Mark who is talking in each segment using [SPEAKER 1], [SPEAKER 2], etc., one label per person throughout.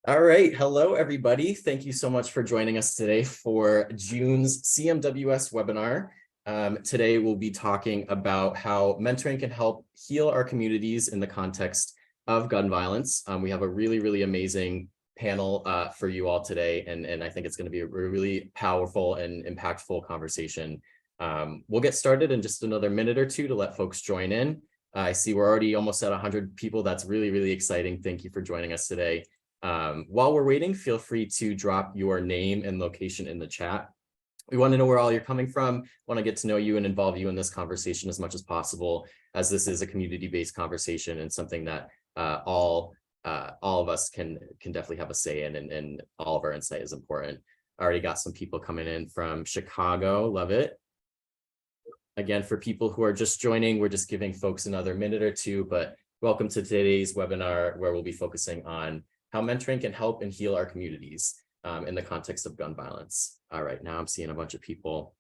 [SPEAKER 1] All right. Hello, everybody. Thank you so much for joining us today for June's CMWS webinar. Today, we'll be talking about how mentoring can help heal our communities in the context of gun violence. We have a really amazing panel for you all today, and I think it's going to be a really powerful and impactful conversation. We'll get started in just another minute or two to let folks join in. I see we're already almost at 100 people. That's really exciting. Thank you for joining us today. While we're waiting, feel free to drop your name and location in the chat. We want to know where all you're coming from, want to get to know you and involve you in this conversation as much as possible, as this is a community-based conversation and something that all of us can definitely have a say in, and all of our insight is important. I already got some people coming in from Chicago. Love it. Again, for people who are just joining, we're just giving folks another minute or two, but welcome to today's webinar, where we'll be focusing on how mentoring can help and heal our communities in the context of gun violence. All right, now I'm seeing a bunch of people.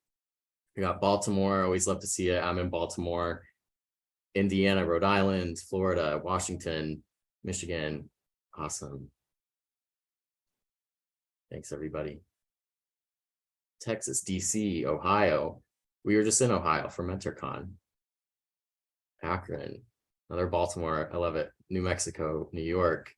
[SPEAKER 1] We got Baltimore, always love to see it. I'm in Baltimore, Indiana, Rhode Island, Florida, Washington, Michigan. Awesome. Thanks, everybody. Texas, DC, Ohio. We were just in Ohio for MentorCon. Akron, another Baltimore, I love it. New Mexico, New York.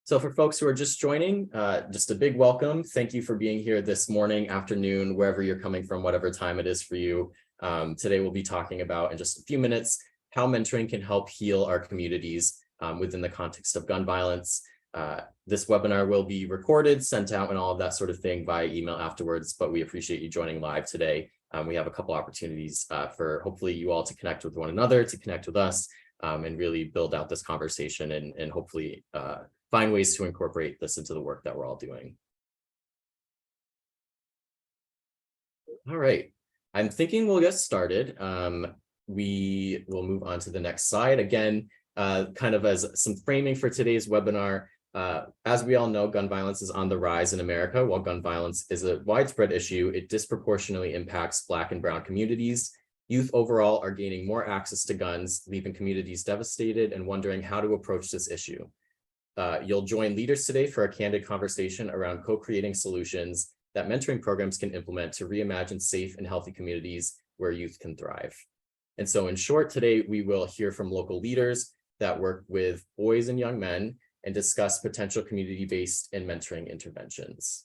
[SPEAKER 1] So for folks who are just joining, just a big welcome. Thank you for being here this morning, afternoon, wherever you're coming from, whatever time it is for you. Today we'll be talking about, in just a few minutes, how mentoring can help heal our communities within the context of gun violence. This webinar will be recorded, sent out, and all of that sort of thing via email afterwards, but we appreciate you joining live today. We have a couple opportunities for hopefully you all to connect with one another, to connect with us, and really build out this conversation and hopefully find ways to incorporate this into the work that we're all doing. All right, I'm thinking we'll get started. We will move on to the next slide. Again, kind of as some framing for today's webinar, as we all know, gun violence is on the rise in America. While gun violence is a widespread issue, it disproportionately impacts Black and Brown communities. Youth overall are gaining more access to guns, leaving communities devastated and wondering how to approach this issue. You'll join leaders today for a candid conversation around co-creating solutions that mentoring programs can implement to reimagine safe and healthy communities where youth can thrive. And so in short, today we will hear from local leaders that work with boys and young men and discuss potential community-based and mentoring interventions.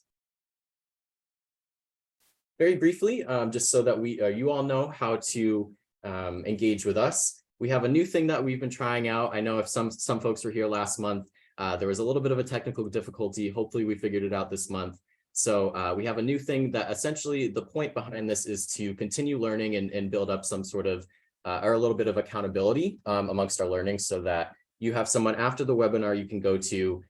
[SPEAKER 1] Very briefly, just so that you all know how to engage with us, we have a new thing that we've been trying out. I know if some folks were here last month, there was a little bit of a technical difficulty. Hopefully we figured it out this month. So we have a new thing that essentially the point behind this is to continue learning and build up some sort of, or a little bit of accountability amongst our learning, so that you have someone after the webinar you can go to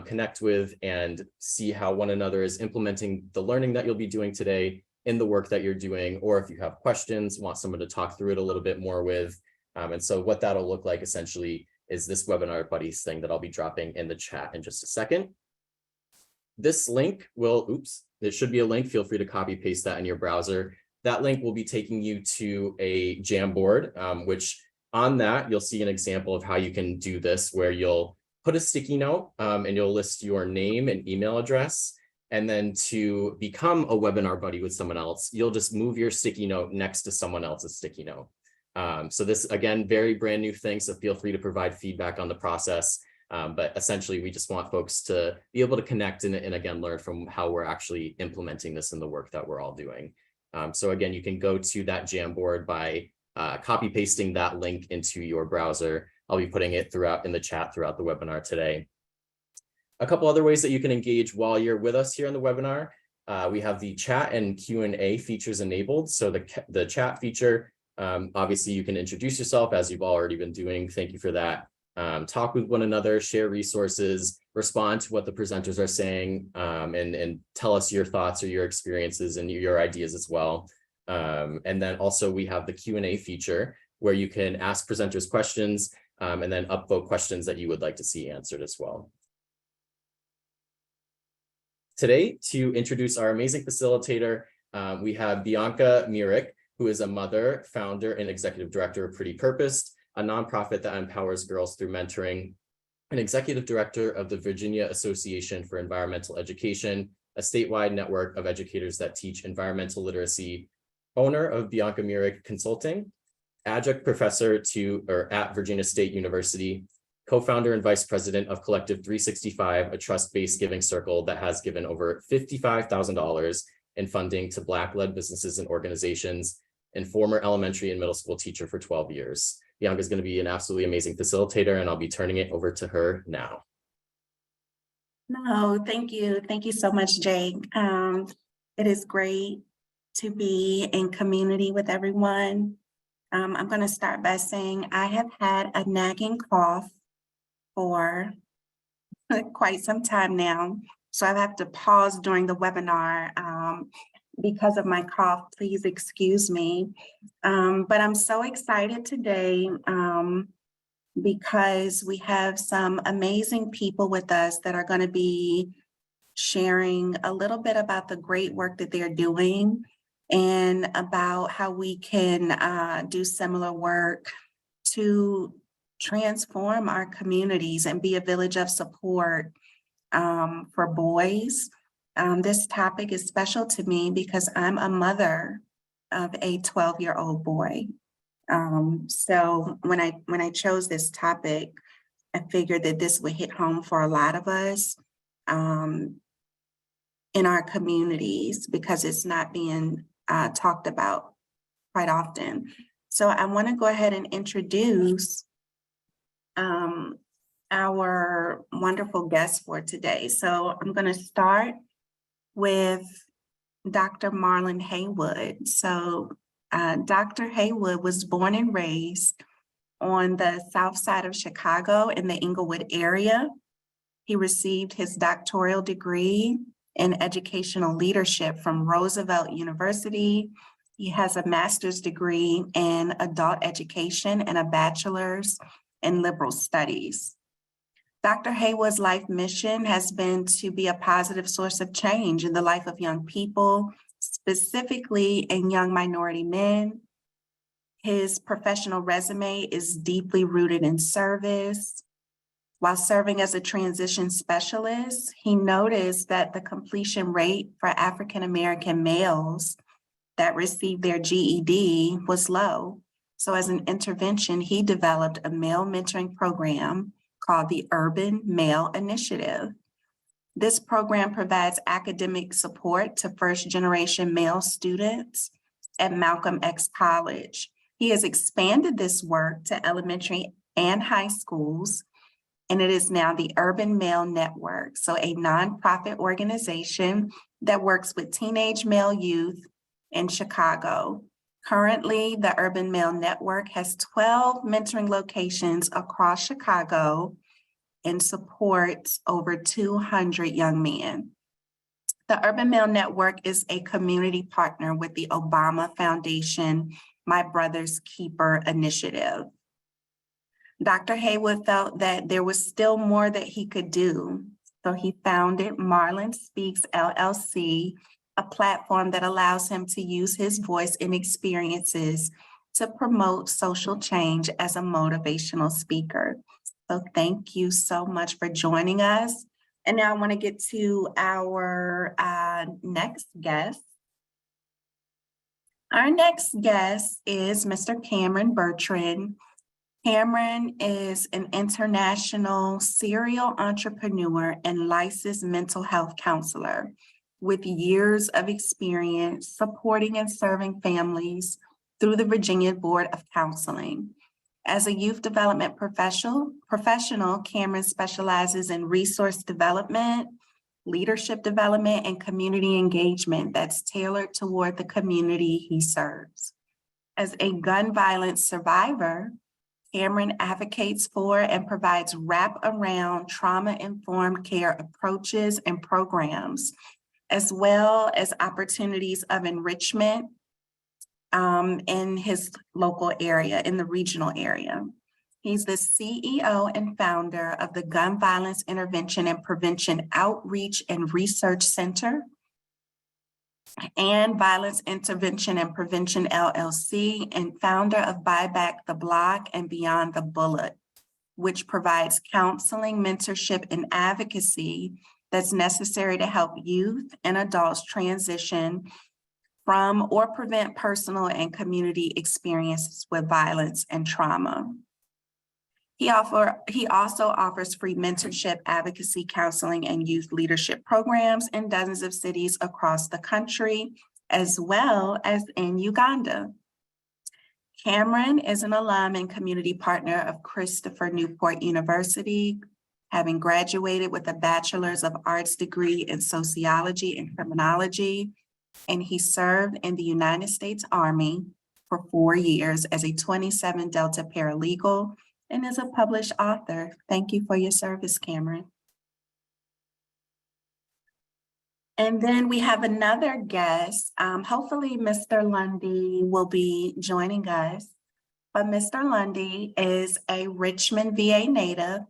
[SPEAKER 1] connect with and see how one another is implementing the learning that you'll be doing today in the work that you're doing, or if you have questions, want someone to talk through it a little bit more with. And so what that'll look like essentially is this webinar buddies thing that I'll be dropping in the chat in just a second. This link will, there should be a link. Feel free to copy paste that in your browser. That link will be taking you to a Jamboard, which on that, you'll see an example of how you can do this, where you'll put a sticky note and you'll list your name and email address. And then to become a webinar buddy with someone else, you'll just move your sticky note next to someone else's sticky note. So this, again, very brand new thing, so feel free to provide feedback on the process. But essentially, we just want folks to be able to connect and again, learn from how we're actually implementing this in the work that we're all doing. So again, you can go to that Jamboard by copy pasting that link into your browser. I'll be putting it in the chat throughout the webinar today. A couple other ways that you can engage while you're with us here on the webinar. We have the chat and Q&A features enabled. So the chat feature, obviously you can introduce yourself as you've already been doing. Thank you for that. Talk with one another, share resources, respond to what the presenters are saying, and tell us your thoughts or your experiences and your ideas as well. And then also we have the Q&A feature where you can ask presenters questions and then upvote questions that you would like to see answered as well. Today, to introduce our amazing facilitator, we have Bianca Murick. who is a mother, founder, and executive director of Pretty Purposed, a nonprofit that empowers girls through mentoring, and executive director of the Virginia Association for Environmental Education, a statewide network of educators that teach environmental literacy, owner of Bianca Murick Consulting, adjunct professor at Virginia State University, co-founder and vice president of Collective 365, a trust-based giving circle that has given over $55,000 in funding to Black-led businesses and organizations, and former elementary and middle school teacher for 12 years. Bianca is going to be an absolutely amazing facilitator, and I'll be turning it over to her now.
[SPEAKER 2] No, thank you. Thank you so much, Jake. It is great to be in community with everyone. I'm going to start by saying I have had a nagging cough for quite some time now, so I have to pause during the webinar because of my cough. Please excuse me. But I'm so excited today because we have some amazing people with us that are going to be sharing a little bit about the great work that they're doing and about how we can do similar work to transform our communities and be a village of support for boys. This topic is special to me because I'm a mother of a 12-year-old boy. So when I chose this topic, I figured that this would hit home for a lot of us in our communities because it's not being talked about quite often. So I want to go ahead and introduce our wonderful guest for today. So I'm going to start with Dr. Marlon Haywood. So Dr. Haywood was born and raised on the south side of Chicago in the Inglewood area. He received his doctoral degree in educational leadership from Roosevelt University. He has a master's degree in adult education and a bachelor's in liberal studies. Dr. Haywood's life mission has been to be a positive source of change in the life of young people, specifically in young minority men. His professional resume is deeply rooted in service. While serving as a transition specialist, he noticed that the completion rate for African-American males that received their GED was low. So as an intervention, he developed a male mentoring program called the Urban Male Initiative. This program provides academic support to first-generation male students at Malcolm X College. He has expanded this work to elementary and high schools, and it is now the Urban Male Network, so a nonprofit organization that works with teenage male youth in Chicago. Currently, the Urban Male Network has 12 mentoring locations across Chicago and supports over 200 young men. The Urban Male Network is a community partner with the Obama Foundation My Brother's Keeper initiative. Dr. Haywood felt that there was still more that he could do, so he founded Marlon Speaks LLC, a platform that allows him to use his voice and experiences to promote social change as a motivational speaker. So thank you so much for joining us. And now I want to get to our next guest. Our next guest is Mr. Cameron Bertrand. Cameron is an international serial entrepreneur and licensed mental health counselor with years of experience supporting and serving families through the Virginia Board of Counseling. As a youth development professional, Cameron specializes in resource development, leadership development, and community engagement that's tailored toward the community he serves. As a gun violence survivor, Cameron advocates for and provides wrap-around trauma-informed care approaches and programs, as well as opportunities of enrichment in his local area, in the regional area. He's the CEO and founder of the Gun Violence Intervention and Prevention Outreach and Research Center. and Violence Intervention and Prevention LLC, and founder of Buy Back the Block and Beyond the Bullet, which provides counseling, mentorship, and advocacy that's necessary to help youth and adults transition from or prevent personal and community experiences with violence and trauma. He also offers free mentorship, advocacy, counseling, and youth leadership programs in dozens of cities across the country, as well as in Uganda. Cameron is an alum and community partner of Christopher Newport University, having graduated with a Bachelor's of Arts degree in Sociology and Criminology, and he served in the United States Army for 4 years as a 27 Delta paralegal and is a published author. Thank you for your service, Cameron. And then we have another guest. Hopefully Mr. Lundy will be joining us. But Mr. Lundy is a Richmond, VA native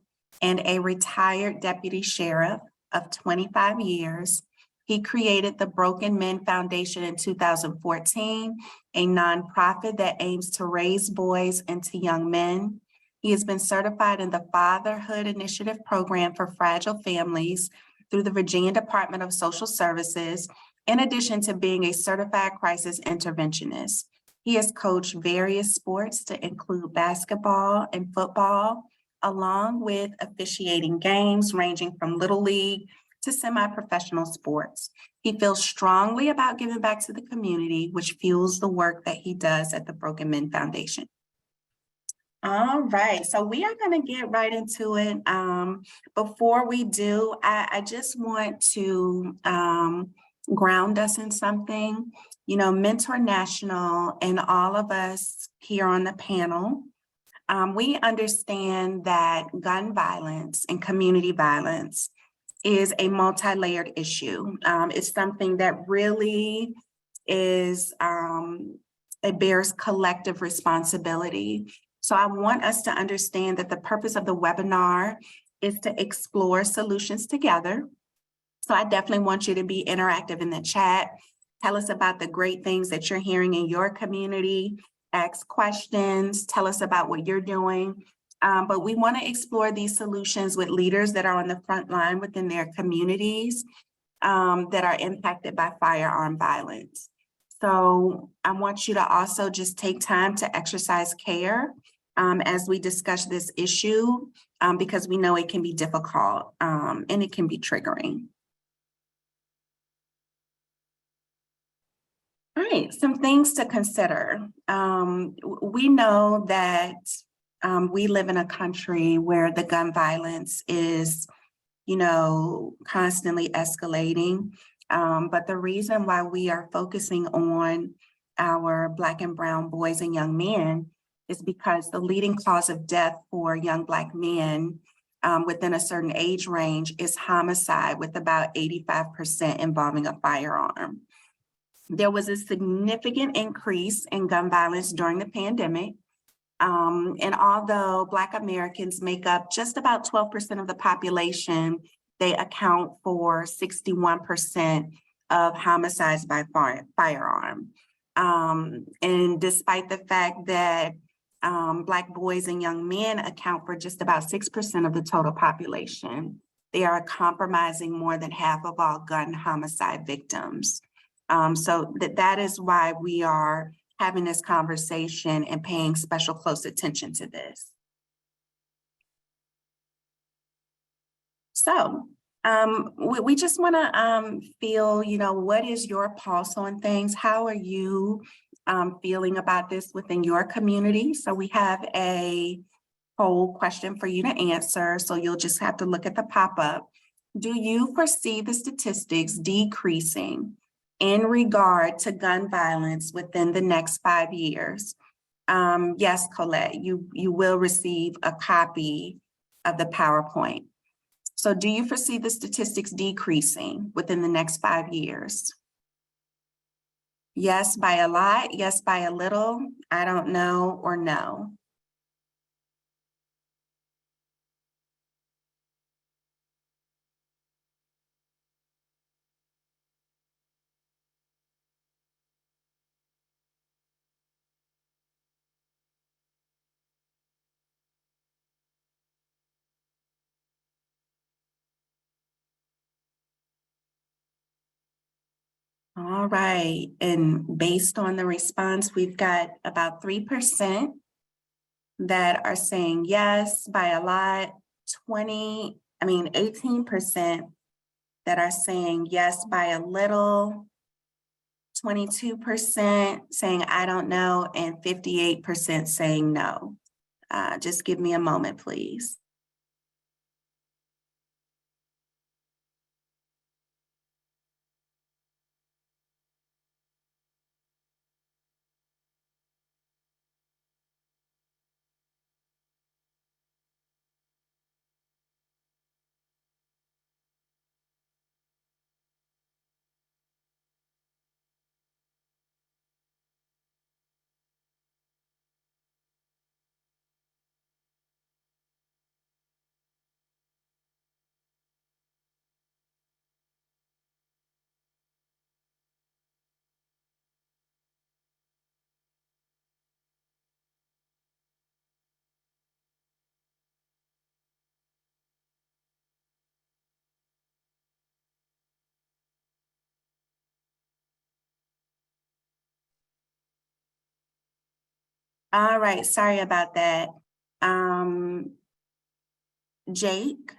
[SPEAKER 2] and a retired deputy sheriff of 25 years. He created the Broken Men Foundation in 2014, a nonprofit that aims to raise boys into young men. He has been certified in the Fatherhood Initiative Program for Fragile Families through the Virginia Department of Social Services, in addition to being a certified crisis interventionist. He has coached various sports to include basketball and football, along with officiating games ranging from Little League to semi-professional sports. He feels strongly about giving back to the community, which fuels the work that he does at the Broken Men Foundation. All right, so we are going to get right into it. Before we do, I just want to ground us in something. You know, Mentor National and all of us here on the panel, we understand that gun violence and community violence is a multi-layered issue. It's something that really is, it bears collective responsibility. So I want us to understand that the purpose of the webinar is to explore solutions together. So I definitely want you to be interactive in the chat. Tell us about the great things that you're hearing in your community. Ask questions, tell us about what you're doing. But we want to explore these solutions with leaders that are on the front line within their communities that are impacted by firearm violence. So I want you to also just take time to exercise care as we discuss this issue, because we know it can be difficult and it can be triggering. All right, some things to consider. We know that we live in a country where the gun violence is, you know, constantly escalating. But the reason why we are focusing on our Black and brown boys and young men is because the leading cause of death for young Black men within a certain age range is homicide, with about 85% involving a firearm. There was a significant increase in gun violence during the pandemic. And although Black Americans make up just about 12% of the population, they account for 61% of homicides by firearm. And despite the fact that Black boys and young men account for just about 6% of the total population, they are compromising more than half of all gun homicide victims. So that is why we are having this conversation and paying special close attention to this. So we just want to feel, you know, what is your pulse on things? How are you feeling about this within your community? So we have a poll question for you to answer. So you'll just have to look at the pop-up. Do you foresee the statistics decreasing in regard to gun violence within the next 5 years? Yes, Colette, you will receive a copy of the PowerPoint. So do you foresee the statistics decreasing within the next 5 years? Yes, by a lot, yes, by a little, I don't know, or no. All right, and based on the response, we've got about 3% that are saying yes by a lot, 18% that are saying yes by a little, 22% saying I don't know, and 58% saying no. Just give me a moment, please. All right, sorry about that. Jake,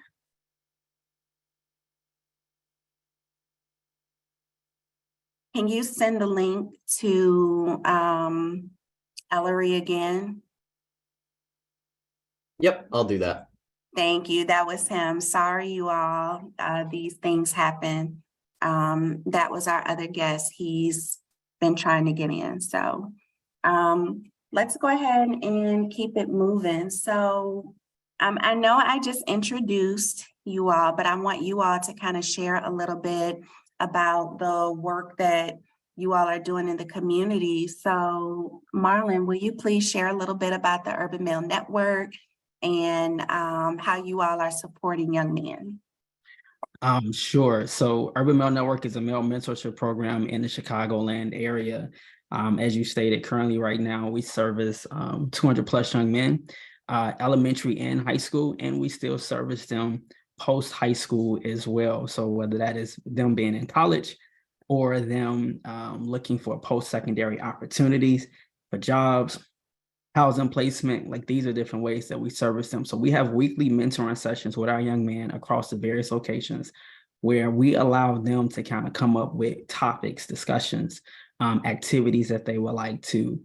[SPEAKER 2] can you send the link to Ellery again?
[SPEAKER 1] Yep, I'll do that.
[SPEAKER 2] Thank you. That was him. Sorry, you all. These things happen. That was our other guest. He's been trying to get in. So let's go ahead and keep it moving. So I know I just introduced you all, but I want you all to kind of share a little bit about the work that you all are doing in the community. So Marlon, will you please share a little bit about the Urban Male Network and how you all are supporting young men?
[SPEAKER 3] Sure. So Urban Male Network is a male mentorship program in the Chicagoland area. As you stated, currently right now, we service 200 plus young men, elementary and high school, and we still service them post high school as well. So whether that is them being in college or them looking for post-secondary opportunities for jobs, housing placement, like these are different ways that we service them. So we have weekly mentoring sessions with our young men across the various locations where we allow them to kind of come up with topics, discussions, activities that they would like to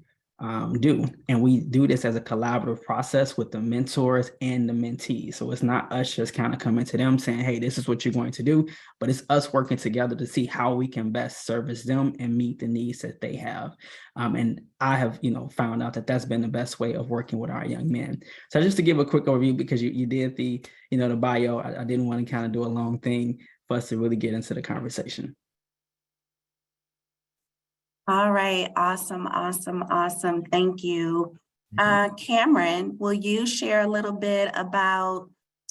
[SPEAKER 3] do. And we do this as a collaborative process with the mentors and the mentees. So it's not us just kind of coming to them saying, hey, this is what you're going to do, but it's us working together to see how we can best service them and meet the needs that they have. And I have, found out that that's been the best way of working with our young men. So just to give a quick overview, because you did the bio, I didn't want to kind of do a long thing for us to really get into the conversation.
[SPEAKER 2] All right, awesome. Thank you. Cameron, will you share a little bit about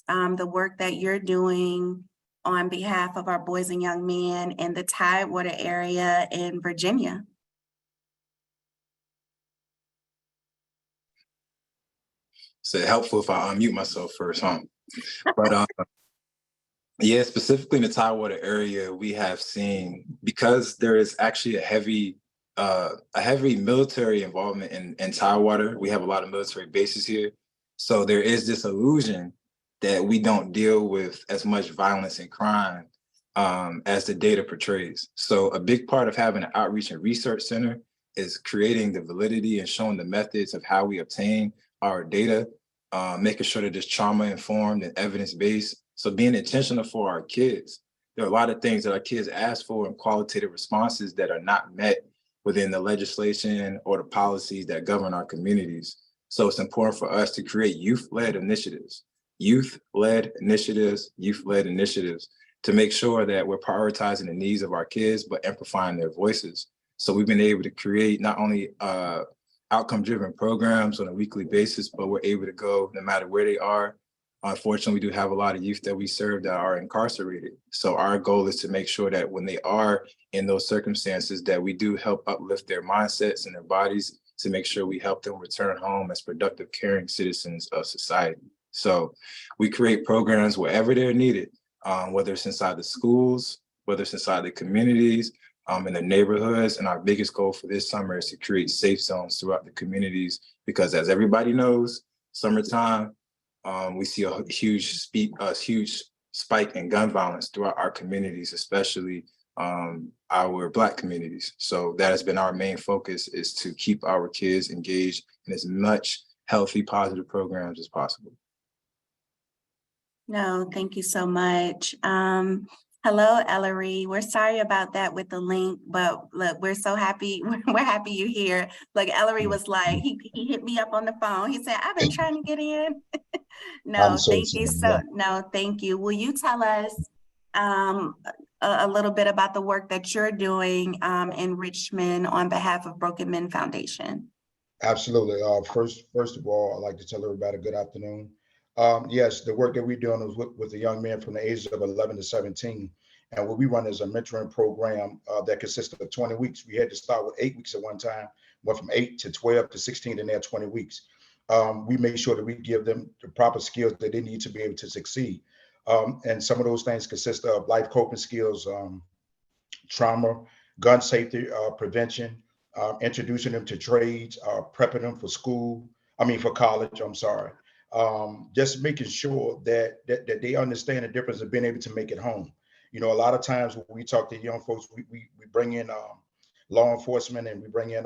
[SPEAKER 2] the work that you're doing on behalf of our boys and young men in the Tidewater area in Virginia?
[SPEAKER 4] So helpful if I unmute myself first, huh? But yeah, specifically in the Tidewater area, we have seen, because there is actually a heavy military involvement in Tidewater. We have a lot of military bases here. So there is this illusion that we don't deal with as much violence and crime as the data portrays. So a big part of having an outreach and research center is creating the validity and showing the methods of how we obtain our data, making sure that it's trauma informed and evidence-based. So being intentional for our kids. There are a lot of things that our kids ask for and qualitative responses that are not met within the legislation or the policies that govern our communities. So it's important for us to create youth-led initiatives to make sure that we're prioritizing the needs of our kids, but amplifying their voices. So we've been able to create not only outcome-driven programs on a weekly basis, but we're able to go no matter where they are. Unfortunately, we do have a lot of youth that we serve that are incarcerated. So our goal is to make sure that when they are in those circumstances, that we do help uplift their mindsets and their bodies to make sure we help them return home as productive, caring citizens of society. So we create programs wherever they're needed, whether it's inside the schools, whether it's inside the communities, in the neighborhoods. And our biggest goal for this summer is to create safe zones throughout the communities, because as everybody knows, summertime, we see a huge spike in gun violence throughout our communities, especially our Black communities. So that has been our main focus, is to keep our kids engaged in as much healthy, positive programs as possible.
[SPEAKER 2] No, thank you so much. Hello, Ellery. We're sorry about that with the link, but look, we're so happy. We're happy you're here. Look, Ellery was like, he hit me up on the phone. He said, I've been trying to get in. No, thank you. No, thank you. Will you tell us a little bit about the work that you're doing in Richmond on behalf of Broken Men Foundation?
[SPEAKER 5] Absolutely. First of all, I'd like to tell everybody good afternoon. Yes, the work that we're doing is with the young men from the ages of 11 to 17. And what we run is a mentoring program that consists of 20 weeks. We had to start with 8 weeks at one time, went from 8 to 12 to 16 in their 20 weeks. We make sure that we give them the proper skills that they need to be able to succeed. And some of those things consist of life coping skills, trauma, gun safety, prevention, introducing them to trades, prepping them for college, I'm sorry. Just making sure that they understand the difference of being able to make it home. You know, a lot of times when we talk to young folks, we bring in law enforcement, and we bring in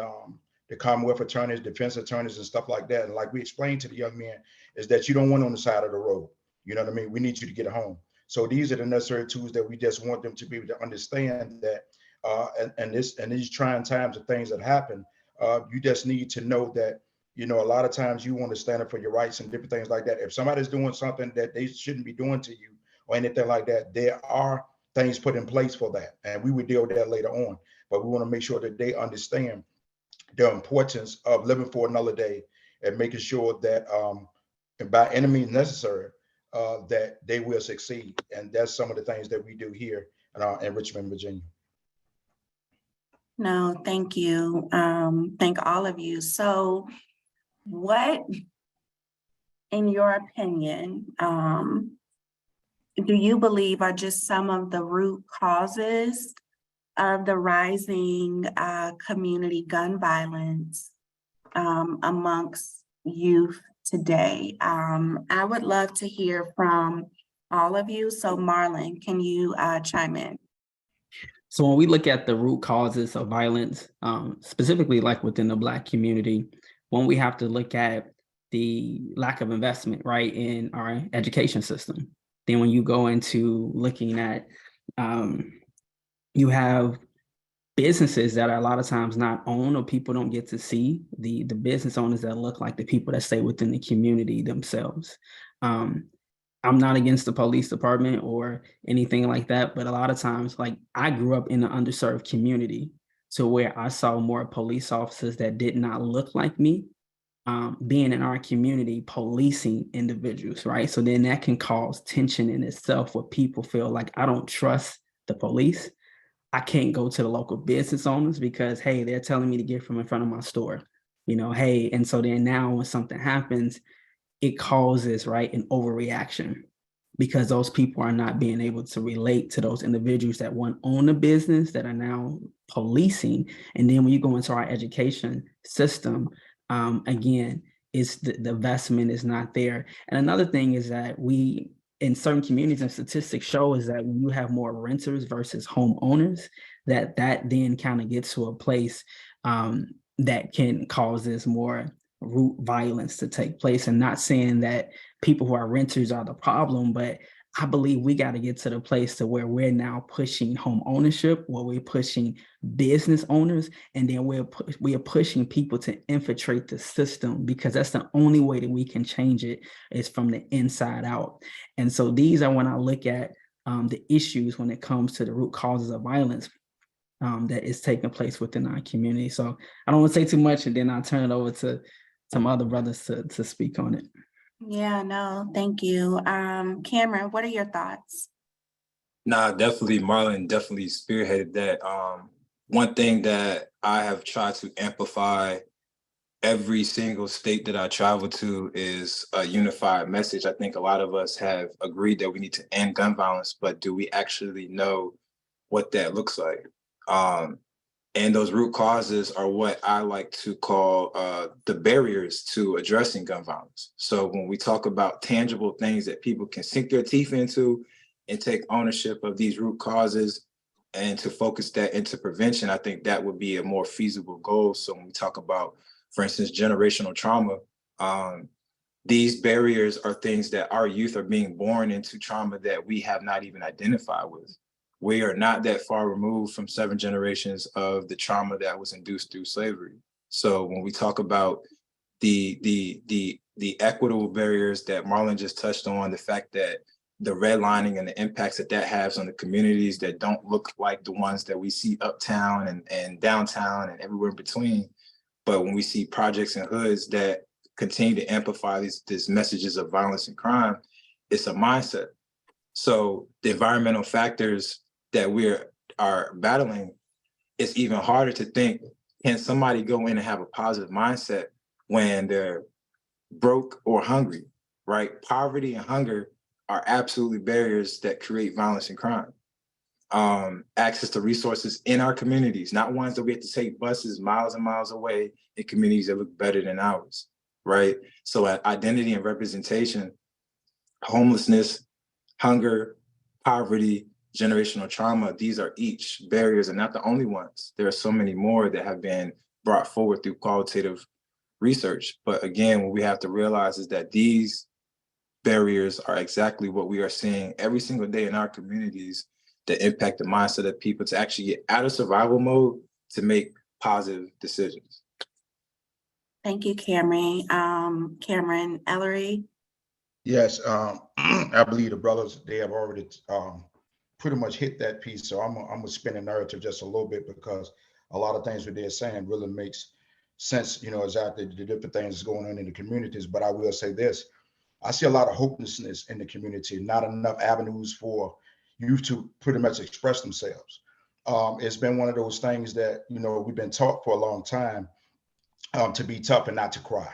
[SPEAKER 5] the Commonwealth attorneys, defense attorneys, and stuff like that. And like we explained to the young men, is that you don't want on the side of the road. You know what I mean? We need you to get home. So these are the necessary tools that we just want them to be able to understand that and these trying times of things that happen, you just need to know that, you know, a lot of times you want to stand up for your rights and different things like that. If somebody's doing something that they shouldn't be doing to you or anything like that, there are things put in place for that. And we would deal with that later on. But we want to make sure that they understand the importance of living for another day and making sure that by any means necessary, that they will succeed. And that's some of the things that we do here in Richmond, Virginia.
[SPEAKER 2] No, thank you. Thank all of you. So what, in your opinion, do you believe are just some of the root causes of the rising community gun violence amongst youth today? I would love to hear from all of you. So Marlon, can you chime in?
[SPEAKER 3] So when we look at the root causes of violence, specifically like within the Black community, one, we have to look at the lack of investment, right, in our education system. Then when you go into looking at, you have businesses that are a lot of times not owned, or people don't get to see the business owners that look like the people that stay within the community themselves. I'm not against the police department or anything like that, but a lot of times, like, I grew up in an underserved community to where I saw more police officers that did not look like me being in our community policing individuals, right? So then that can cause tension in itself, where people feel like, I don't trust the police. I can't go to the local business owners because, hey, they're telling me to get from in front of my store, you know, hey. And so then now when something happens, it causes, right, an overreaction, because those people are not being able to relate to those individuals that one own a business that are now policing. And then when you go into our education system, again, it's the investment is not there. And another thing is that we, in certain communities, and statistics show, is that when you have more renters versus homeowners, that then kind of gets to a place that can cause this more root violence to take place. And not saying that people who are renters are the problem, but I believe we got to get to the place to where we're now pushing home ownership, where we're pushing business owners, and then we are pushing people to infiltrate the system, because that's the only way that we can change it, is from the inside out. And so these are when I look at the issues when it comes to the root causes of violence that is taking place within our community. So I don't want to say too much, and then I'll turn it over to some other brothers to speak on it.
[SPEAKER 2] Yeah, no, thank you. Cameron, what are your thoughts?
[SPEAKER 4] Nah, definitely, Marlon definitely spearheaded that. One thing that I have tried to amplify every single state that I travel to is a unified message. I think a lot of us have agreed that we need to end gun violence, but do we actually know what that looks like? And those root causes are what I like to call the barriers to addressing gun violence. So when we talk about tangible things that people can sink their teeth into and take ownership of these root causes and to focus that into prevention, I think that would be a more feasible goal. So when we talk about, for instance, generational trauma, these barriers are things that our youth are being born into trauma that we have not even identified with. We are not that far removed from 7 generations of the trauma that was induced through slavery. So when we talk about the equitable barriers that Marlon just touched on, the fact that the redlining and the impacts that that has on the communities that don't look like the ones that we see uptown and downtown and everywhere in between. But when we see projects and hoods that continue to amplify these messages of violence and crime, it's a mindset. So the environmental factors that we are battling, it's even harder to think, can somebody go in and have a positive mindset when they're broke or hungry, right? Poverty and hunger are absolutely barriers that create violence and crime. Access to resources in our communities, not ones that we have to take buses miles and miles away in communities that look better than ours, right? So identity and representation, homelessness, hunger, poverty, generational trauma, these are each barriers and not the only ones. There are so many more that have been brought forward through qualitative research. But again, what we have to realize is that these barriers are exactly what we are seeing every single day in our communities that impact the mindset of people to actually get out of survival mode to make positive decisions.
[SPEAKER 2] Thank you, Cameron. Cameron Ellery.
[SPEAKER 5] Yes, I believe the brothers, they have already pretty much hit that piece. So I'm gonna spin the narrative just a little bit because a lot of things what they're saying really makes sense, exactly the different things going on in the communities. But I will say this, I see a lot of hopelessness in the community, not enough avenues for youth to pretty much express themselves. It's been one of those things that, we've been taught for a long time to be tough and not to cry.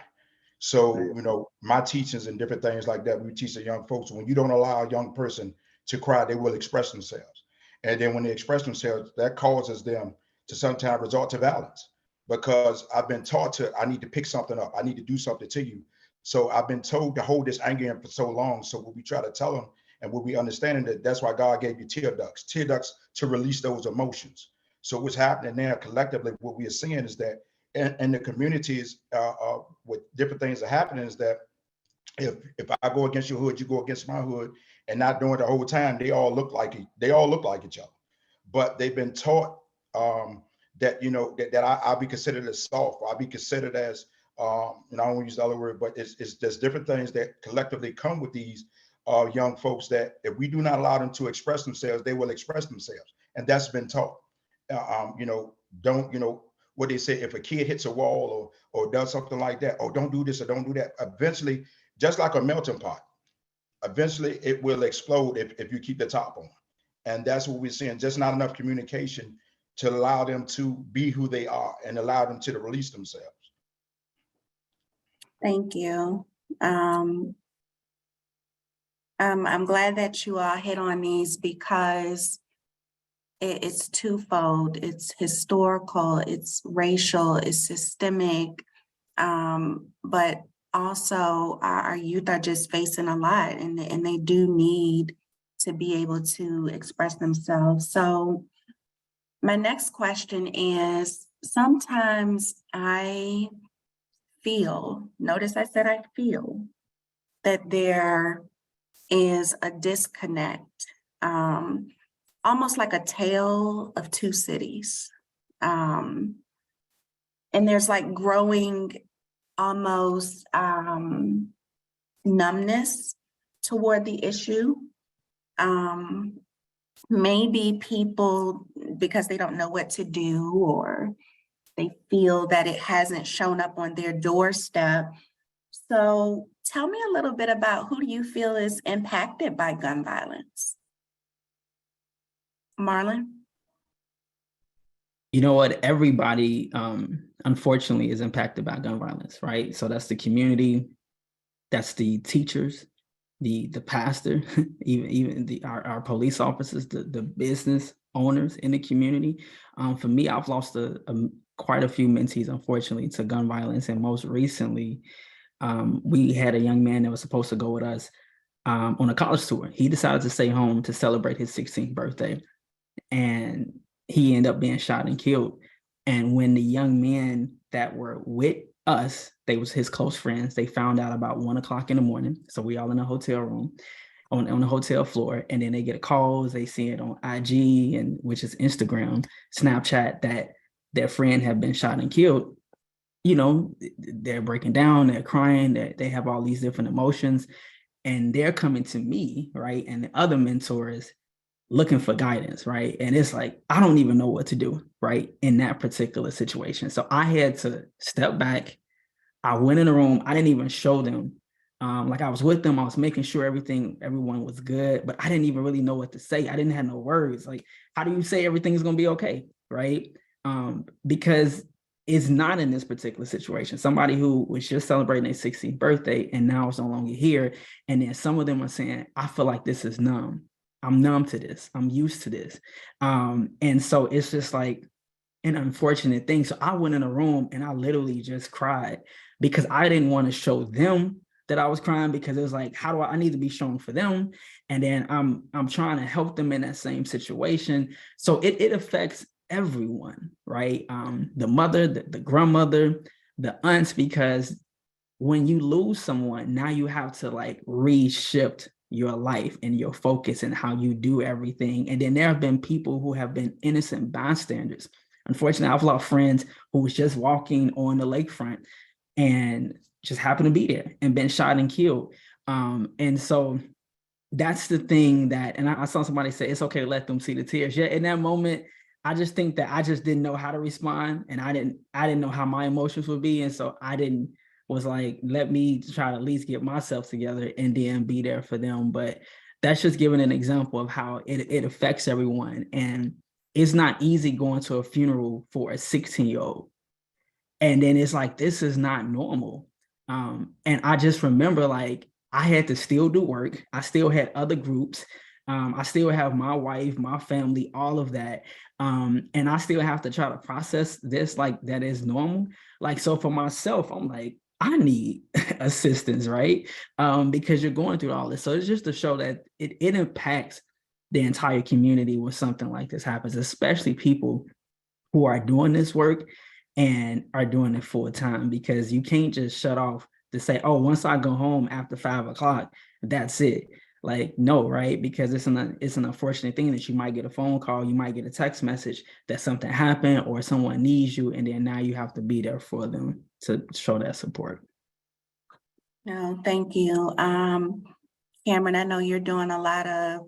[SPEAKER 5] So, my teachings and different things like that, we teach the young folks, when you don't allow a young person to cry, they will express themselves. And then when they express themselves, that causes them to sometimes resort to violence because I've been taught I need to pick something up. I need to do something to you. So I've been told to hold this anger in for so long. So what we try to tell them and what we understanding that's why God gave you tear ducts to release those emotions. So what's happening now collectively, what we are seeing is that and the communities with different things that are happening is that if I go against your hood, you go against my hood, and not doing the whole time, they all look like each other. But they've been taught that I'll be considered as soft, or I'll be considered as I don't want to use the other word, but it's just different things that collectively come with these young folks that if we do not allow them to express themselves, they will express themselves, and that's been taught. Don't what they say, if a kid hits a wall or does something like that, oh, don't do this or don't do that. Eventually, just like a melting pot, eventually it will explode if you keep the top on. And that's what we're seeing, just not enough communication to allow them to be who they are and allow them to release themselves.
[SPEAKER 2] Thank you. I'm glad that you all hit on these because it's twofold. It's historical, it's racial, it's systemic, but also our youth are just facing a lot and they do need to be able to express themselves. So my next question is, sometimes I feel, notice I said I feel, that there is a disconnect, almost like a tale of two cities. And there's like growing almost numbness toward the issue. Maybe people, because they don't know what to do or they feel that it hasn't shown up on their doorstep. So tell me a little bit about who do you feel is impacted by gun violence? Marlon?
[SPEAKER 3] You know what? Everybody, unfortunately, is impacted by gun violence, right? So that's the community, that's the teachers, the pastor, even our police officers, the business owners in the community. For me, I've lost quite a few mentees, unfortunately, to gun violence. And most recently, we had a young man that was supposed to go with us on a college tour. He decided to stay home to celebrate his 16th birthday, and he ended up being shot and killed. And when the young men that were with us, they was his close friends, they found out about 1 o'clock in the morning. So we all in a hotel room on the hotel floor, and then they get calls, they see it on IG, and which is Instagram, Snapchat, that their friend had been shot and killed. You know, they're breaking down, they're crying, they have all these different emotions, and they're coming to me, right? And the other mentors looking for guidance, right? And it's like, I don't even know what to do, right? In that particular situation. So I had to step back. I went in the room. I didn't even show them. Like, I was with them. I was making sure everyone was good, but I didn't even really know what to say. I didn't have no words. Like, how do you say everything's going to be okay, right? Because it's not in this particular situation. Somebody who was just celebrating their 16th birthday and now is no longer here. And then some of them are saying, I feel like this is numb. I'm numb to this. I'm used to this. And so it's just like an unfortunate thing. So I went in a room and I literally just cried because I didn't want to show them that I was crying, because it was like, how do I need to be shown for them? And then I'm trying to help them in that same situation. So it affects everyone, right? The mother, the grandmother, the aunts, because when you lose someone, now you have to like reshift your life and your focus and how you do everything. And then there have been people who have been innocent bystanders. Unfortunately, I've lost friends who was just walking on the lakefront and just happened to be there and been shot and killed. And so that's the thing that, and I saw somebody say, it's okay to let them see the tears. Yeah, in that moment, I just think that I just didn't know how to respond, and I didn't know how my emotions would be. And so was like, let me try to at least get myself together and then be there for them. But that's just giving an example of how it affects everyone. And it's not easy going to a funeral for a 16-year-old. And then it's like, this is not normal. And I just remember, like, I had to still do work. I still had other groups. I still have my wife, my family, all of that. And I still have to try to process this like that is normal. Like, so for myself, I'm like, I need assistance, right? Because you're going through all this. So it's just to show that it impacts the entire community when something like this happens, especially people who are doing this work and are doing it full time, because you can't just shut off to say, oh, once I go home after 5 o'clock, that's it. Like, no, right? Because it's an unfortunate thing that you might get a phone call, you might get a text message that something happened or someone needs you, and then now you have to be there for them to show that support.
[SPEAKER 2] No, thank you. Cameron, I know you're doing a lot of,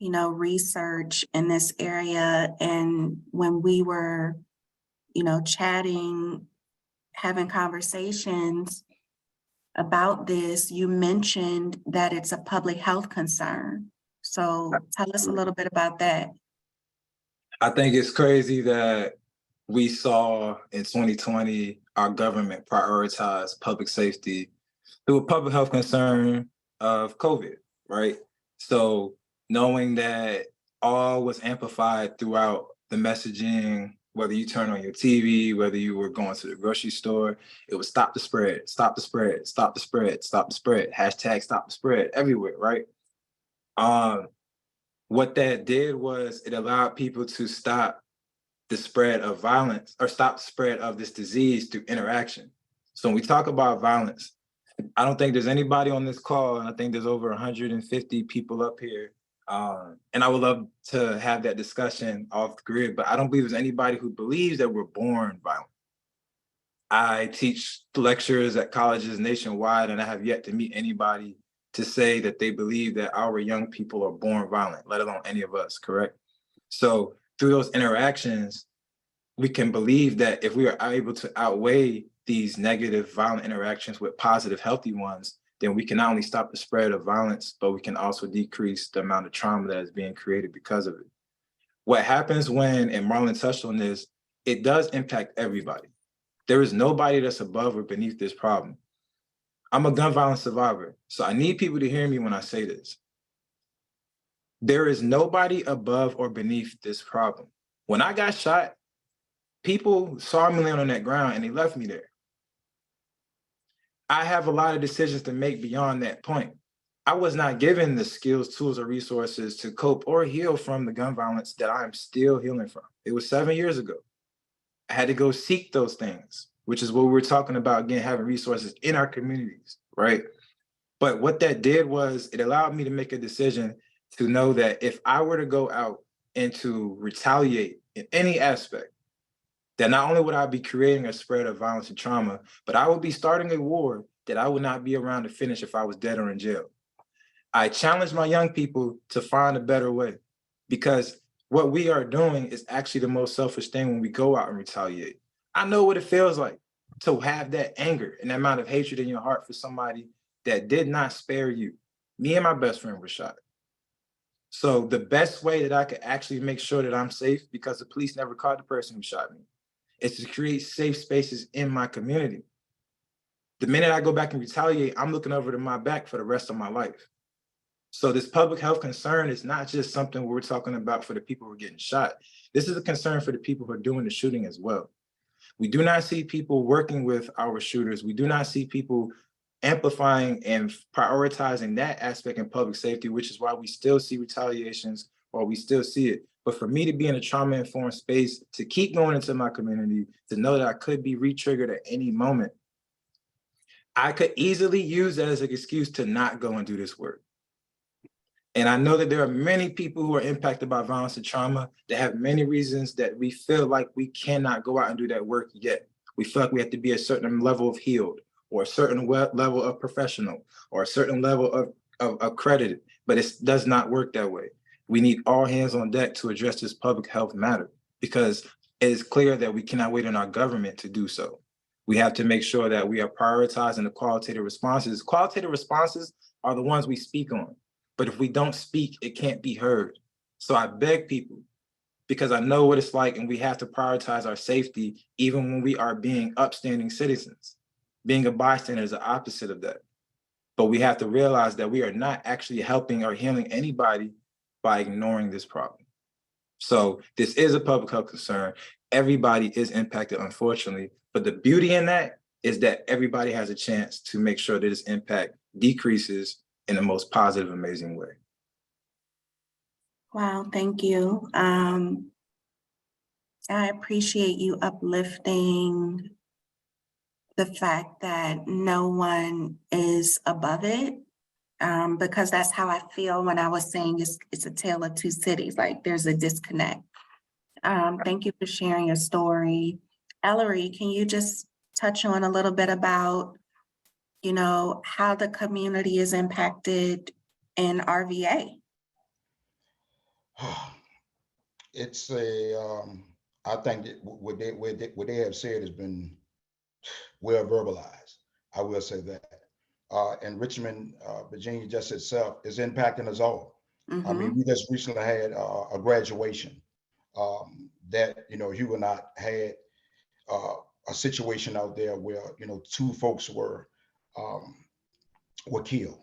[SPEAKER 2] research in this area. And when we were, chatting, having conversations about this, you mentioned that it's a public health concern. So tell us a little bit about that.
[SPEAKER 4] I think it's crazy that we saw in 2020 our government prioritize public safety through a public health concern of COVID, right? So knowing that all was amplified throughout the messaging, whether you turn on your TV, whether you were going to the grocery store, it was stop the spread, stop the spread, stop the spread, stop the spread, hashtag stop the spread everywhere, right? What that did was it allowed people to stop the spread of violence, or stop the spread of this disease through interaction. So when we talk about violence, I don't think there's anybody on this call, and I think there's over 150 people up here. And I would love to have that discussion off the grid, but I don't believe there's anybody who believes that we're born violent. I teach lectures at colleges nationwide, and I have yet to meet anybody to say that they believe that our young people are born violent, let alone any of us, correct? So through those interactions, we can believe that if we are able to outweigh these negative violent interactions with positive healthy ones, then we can not only stop the spread of violence, but we can also decrease the amount of trauma that is being created because of it. What happens when, and Marlon touched on this, it does impact everybody. There is nobody that's above or beneath this problem. I'm a gun violence survivor, so I need people to hear me when I say this. There is nobody above or beneath this problem. When I got shot, people saw me laying on that ground and they left me there. I have a lot of decisions to make beyond that point. I was not given the skills, tools, or resources to cope or heal from the gun violence that I'm still healing from. It was 7 years ago. I had to go seek those things, which is what we were talking about, again, having resources in our communities, right? But what that did was it allowed me to make a decision to know that if I were to go out and to retaliate in any aspect, that not only would I be creating a spread of violence and trauma, but I would be starting a war that I would not be around to finish if I was dead or in jail. I challenge my young people to find a better way, because what we are doing is actually the most selfish thing when we go out and retaliate. I know what it feels like to have that anger and that amount of hatred in your heart for somebody that did not spare you. Me and my best friend were shot. So the best way that I could actually make sure that I'm safe, because the police never caught the person who shot me, is to create safe spaces in my community. The minute I go back and retaliate, I'm looking over to my back for the rest of my life. So this public health concern is not just something we're talking about for the people who are getting shot. This is a concern for the people who are doing the shooting as well. We do not see people working with our shooters. We do not see people amplifying and prioritizing that aspect in public safety, which is why we still see retaliations or we still see it. But for me to be in a trauma-informed space, to keep going into my community, to know that I could be re-triggered at any moment, I could easily use that as an excuse to not go and do this work. And I know that there are many people who are impacted by violence and trauma that have many reasons that we feel like we cannot go out and do that work yet. We feel like we have to be a certain level of healed, or a certain level of professional, or a certain level of accredited, but it does not work that way. We need all hands on deck to address this public health matter, because it is clear that we cannot wait on our government to do so. We have to make sure that we are prioritizing the qualitative responses. Qualitative responses are the ones we speak on. But if we don't speak, it can't be heard. So I beg people, because I know what it's like, and we have to prioritize our safety even when we are being upstanding citizens. Being a bystander is the opposite of that. But we have to realize that we are not actually helping or healing anybody by ignoring this problem. So this is a public health concern. Everybody is impacted, unfortunately. But the beauty in that is that everybody has a chance to make sure that this impact decreases in the most positive, amazing way.
[SPEAKER 2] Wow, thank you. I appreciate you uplifting the fact that no one is above it, because that's how I feel when I was saying it's a tale of two cities, like there's a disconnect. Thank you for sharing your story. Ellery, can you just touch on a little bit about, how the community is impacted in RVA?
[SPEAKER 5] It's I think that what they have said has been well verbalized. I will say that. And Richmond, Virginia, just itself is impacting us all. I mean, we just recently had a graduation that, you and I had a situation out there where, two folks were killed,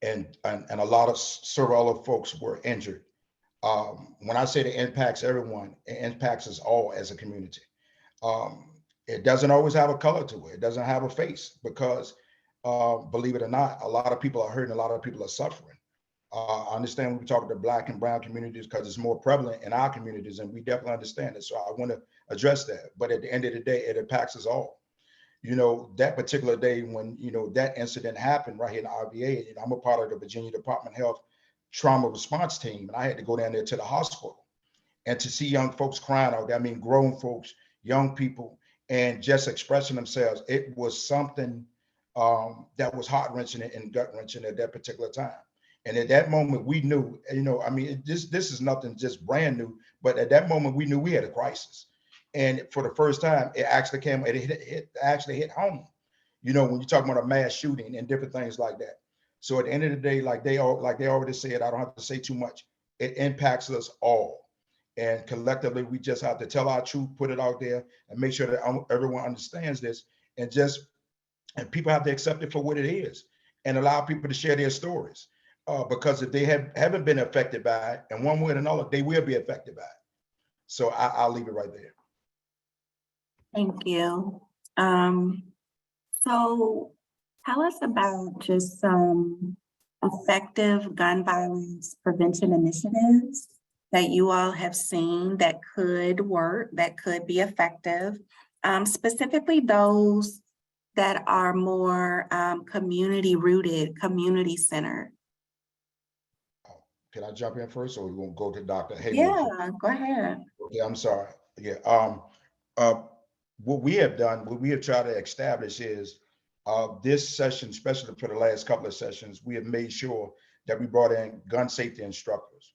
[SPEAKER 5] and a lot of several other folks were injured. When I say it impacts everyone, it impacts us all as a community. It doesn't always have a color to it. It doesn't have a face, because believe it or not, a lot of people are hurting, a lot of people are suffering. I understand when we talk to Black and brown communities because it's more prevalent in our communities, and we definitely understand it. So I want to address that. But at the end of the day, it impacts us all. That particular day when, that incident happened right here in RVA, I'm a part of the Virginia Department of Health trauma response team, and I had to go down there to the hospital, and to see young folks crying out there, I mean, grown folks, young people, and just expressing themselves. It was something that was heart wrenching and gut wrenching at that particular time. And at that moment, we knew, I mean, this is nothing just brand new, but at that moment, we knew we had a crisis. And for the first time, it actually actually hit home, when you're talking about a mass shooting and different things like that. So at the end of the day, like they already said, I don't have to say too much. It impacts us all. And collectively, we just have to tell our truth, put it out there, and make sure that everyone understands this. And people have to accept it for what it is, and allow people to share their stories. because if they haven't been affected by it, and one way or another, they will be affected by it. So I'll leave it right there.
[SPEAKER 2] Thank you. So tell us about just some effective gun violence prevention initiatives that you all have seen that could work, that could be effective, specifically those that are more community rooted, community centered.
[SPEAKER 5] Can I jump in first, or we won't go to Dr. Haywood?
[SPEAKER 2] Yeah, go ahead.
[SPEAKER 5] Yeah, I'm sorry. Yeah. What we have done, what we have tried to establish is this session, especially for the last couple of sessions, we have made sure that we brought in gun safety instructors.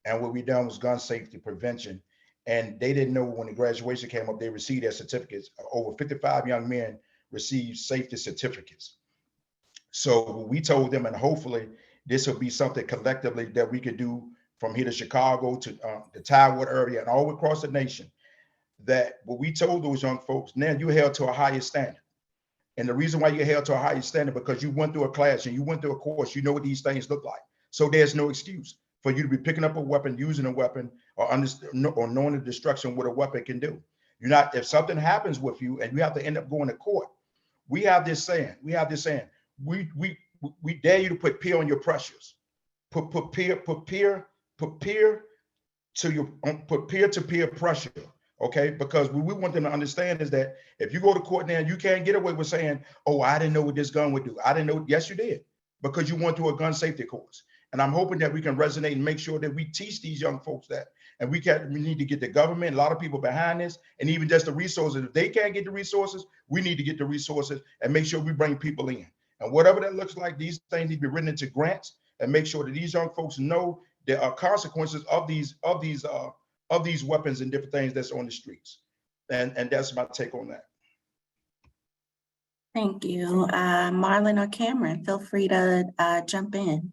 [SPEAKER 5] And what we done was gun safety prevention. And they didn't know when the graduation came up, they received their certificates. Over 55 young men received safety certificates. So we told them, and hopefully this will be something collectively that we could do from here to Chicago to the Tidewater area and all across the nation, that what we told those young folks, now you're held to a higher standard. And the reason why you're held to a higher standard, because you went through a class and you went through a course, you know what these things look like. So there's no excuse for you to be picking up a weapon, using a weapon, or knowing the destruction what a weapon can do. You're not, if something happens with you and you have to end up going to court, we have this saying, we dare you to put peer on your pressures. Put peer to peer pressure. Okay, because what we want them to understand is that if you go to court now, you can't get away with saying, oh, I didn't know what this gun would do. I didn't know. Yes, you did, because you went through a gun safety course. And I'm hoping that we can resonate and make sure that we teach these young folks that. And we need to get the government, a lot of people behind this, and even just the resources. If they can't get the resources, we need to get the resources and make sure we bring people in. And whatever that looks like, these things need to be written into grants and make sure that these young folks know there are consequences of these weapons and different things that's on the streets. And that's my take on that.
[SPEAKER 2] Thank you. Marlon or Cameron, feel free to jump in.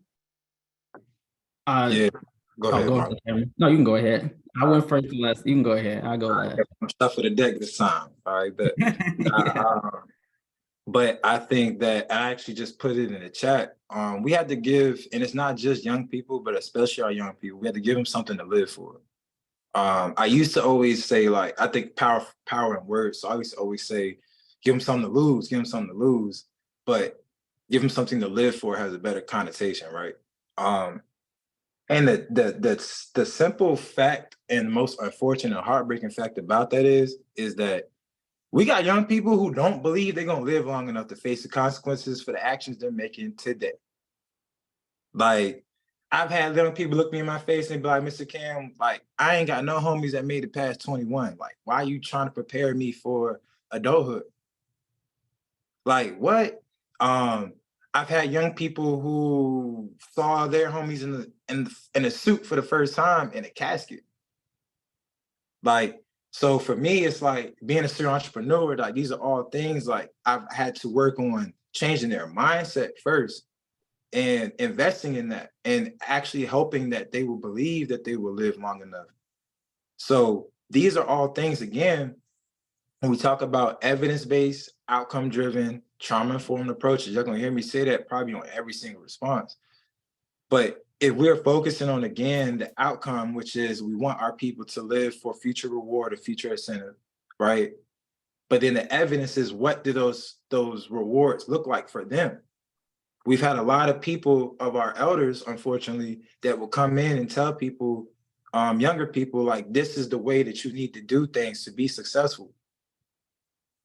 [SPEAKER 4] Yeah, go ahead.
[SPEAKER 3] Go ahead, Cameron. No, you can go ahead. I went first and last. You can go ahead. I'll go last.
[SPEAKER 4] I'm stuff for the deck this time. All right, but I think that I actually just put it in the chat. We had to give, and it's not just young people, but especially our young people, we had to give them something to live for. I used to always say, like, I think power in words. So I used to always say, give them something to lose, give them something to lose, but give them something to live for has a better connotation, right? And the simple fact and most unfortunate, heartbreaking fact about that is that we got young people who don't believe they're gonna live long enough to face the consequences for the actions they're making today. Like, I've had young people look me in my face and be like, Mr. Cam, like, I ain't got no homies that made it past 21. Like, why are you trying to prepare me for adulthood? Like, what? I've had young people who saw their homies in a suit for the first time in a casket. Like, so for me, it's like being a serial entrepreneur, like these are all things like I've had to work on changing their mindset first and investing in that and actually hoping that they will believe that they will live long enough. So these are all things, again, when we talk about evidence-based, outcome-driven, trauma-informed approaches, you're gonna hear me say that probably on every single response. But if we're focusing on, again, the outcome, which is we want our people to live for future reward or future incentive, right? But then the evidence is, what do those rewards look like for them? We've had a lot of people of our elders, unfortunately, that will come in and tell people, younger people, like, this is the way that you need to do things to be successful.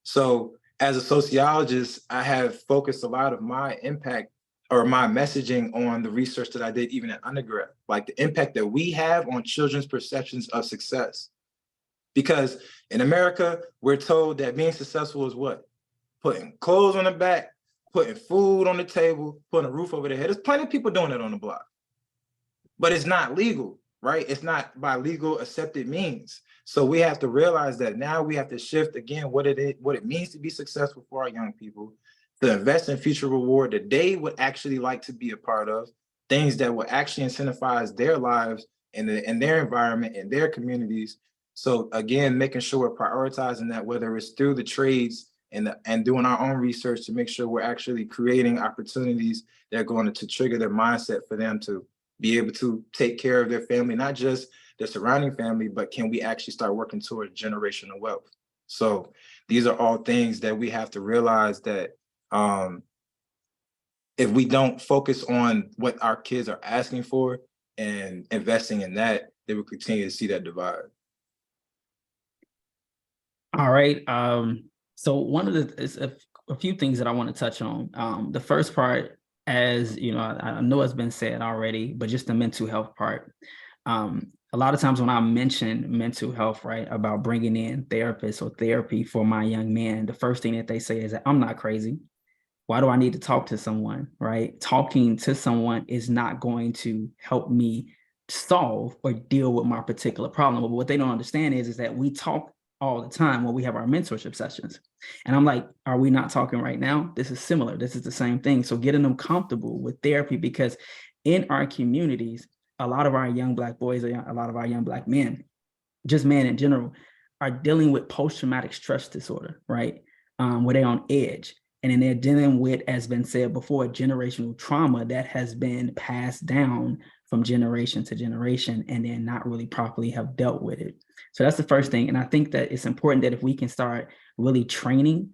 [SPEAKER 4] So as a sociologist, I have focused a lot of my impact or my messaging on the research that I did even at undergrad, like the impact that we have on children's perceptions of success. Because in America, we're told that being successful is what? Putting clothes on the back, putting food on the table, putting a roof over their head. There's plenty of people doing it on the block, but it's not legal, right? It's not by legal accepted means. So we have to realize that now we have to shift, again, what it means to be successful for our young people, to invest in future reward that they would actually like to be a part of, things that will actually incentivize their lives and their environment and their communities. So again, making sure we're prioritizing that, whether it's through the trades and doing our own research to make sure we're actually creating opportunities that are going to trigger their mindset for them to be able to take care of their family, not just their surrounding family, but can we actually start working towards generational wealth? So these are all things that we have to realize that if we don't focus on what our kids are asking for and investing in that, they will continue to see that divide.
[SPEAKER 3] All right. So one of the is a few things that I want to touch on. The first part, as you know, I know it's been said already, but just the mental health part. A lot of times when I mention mental health, right, about bringing in therapists or therapy for my young man, the first thing that they say is that I'm not crazy. Why do I need to talk to someone, right? Talking to someone is not going to help me solve or deal with my particular problem. But what they don't understand is that we talk all the time when we have our mentorship sessions. And I'm like, are we not talking right now? This is similar. This is the same thing. So getting them comfortable with therapy, because in our communities, a lot of our young Black boys, a lot of our young Black men, just men in general, are dealing with post-traumatic stress disorder, right? Where they're on edge. And then they're dealing with, as been said before, generational trauma that has been passed down from generation to generation, and then not really properly have dealt with it. So that's the first thing. And I think that it's important that if we can start really training,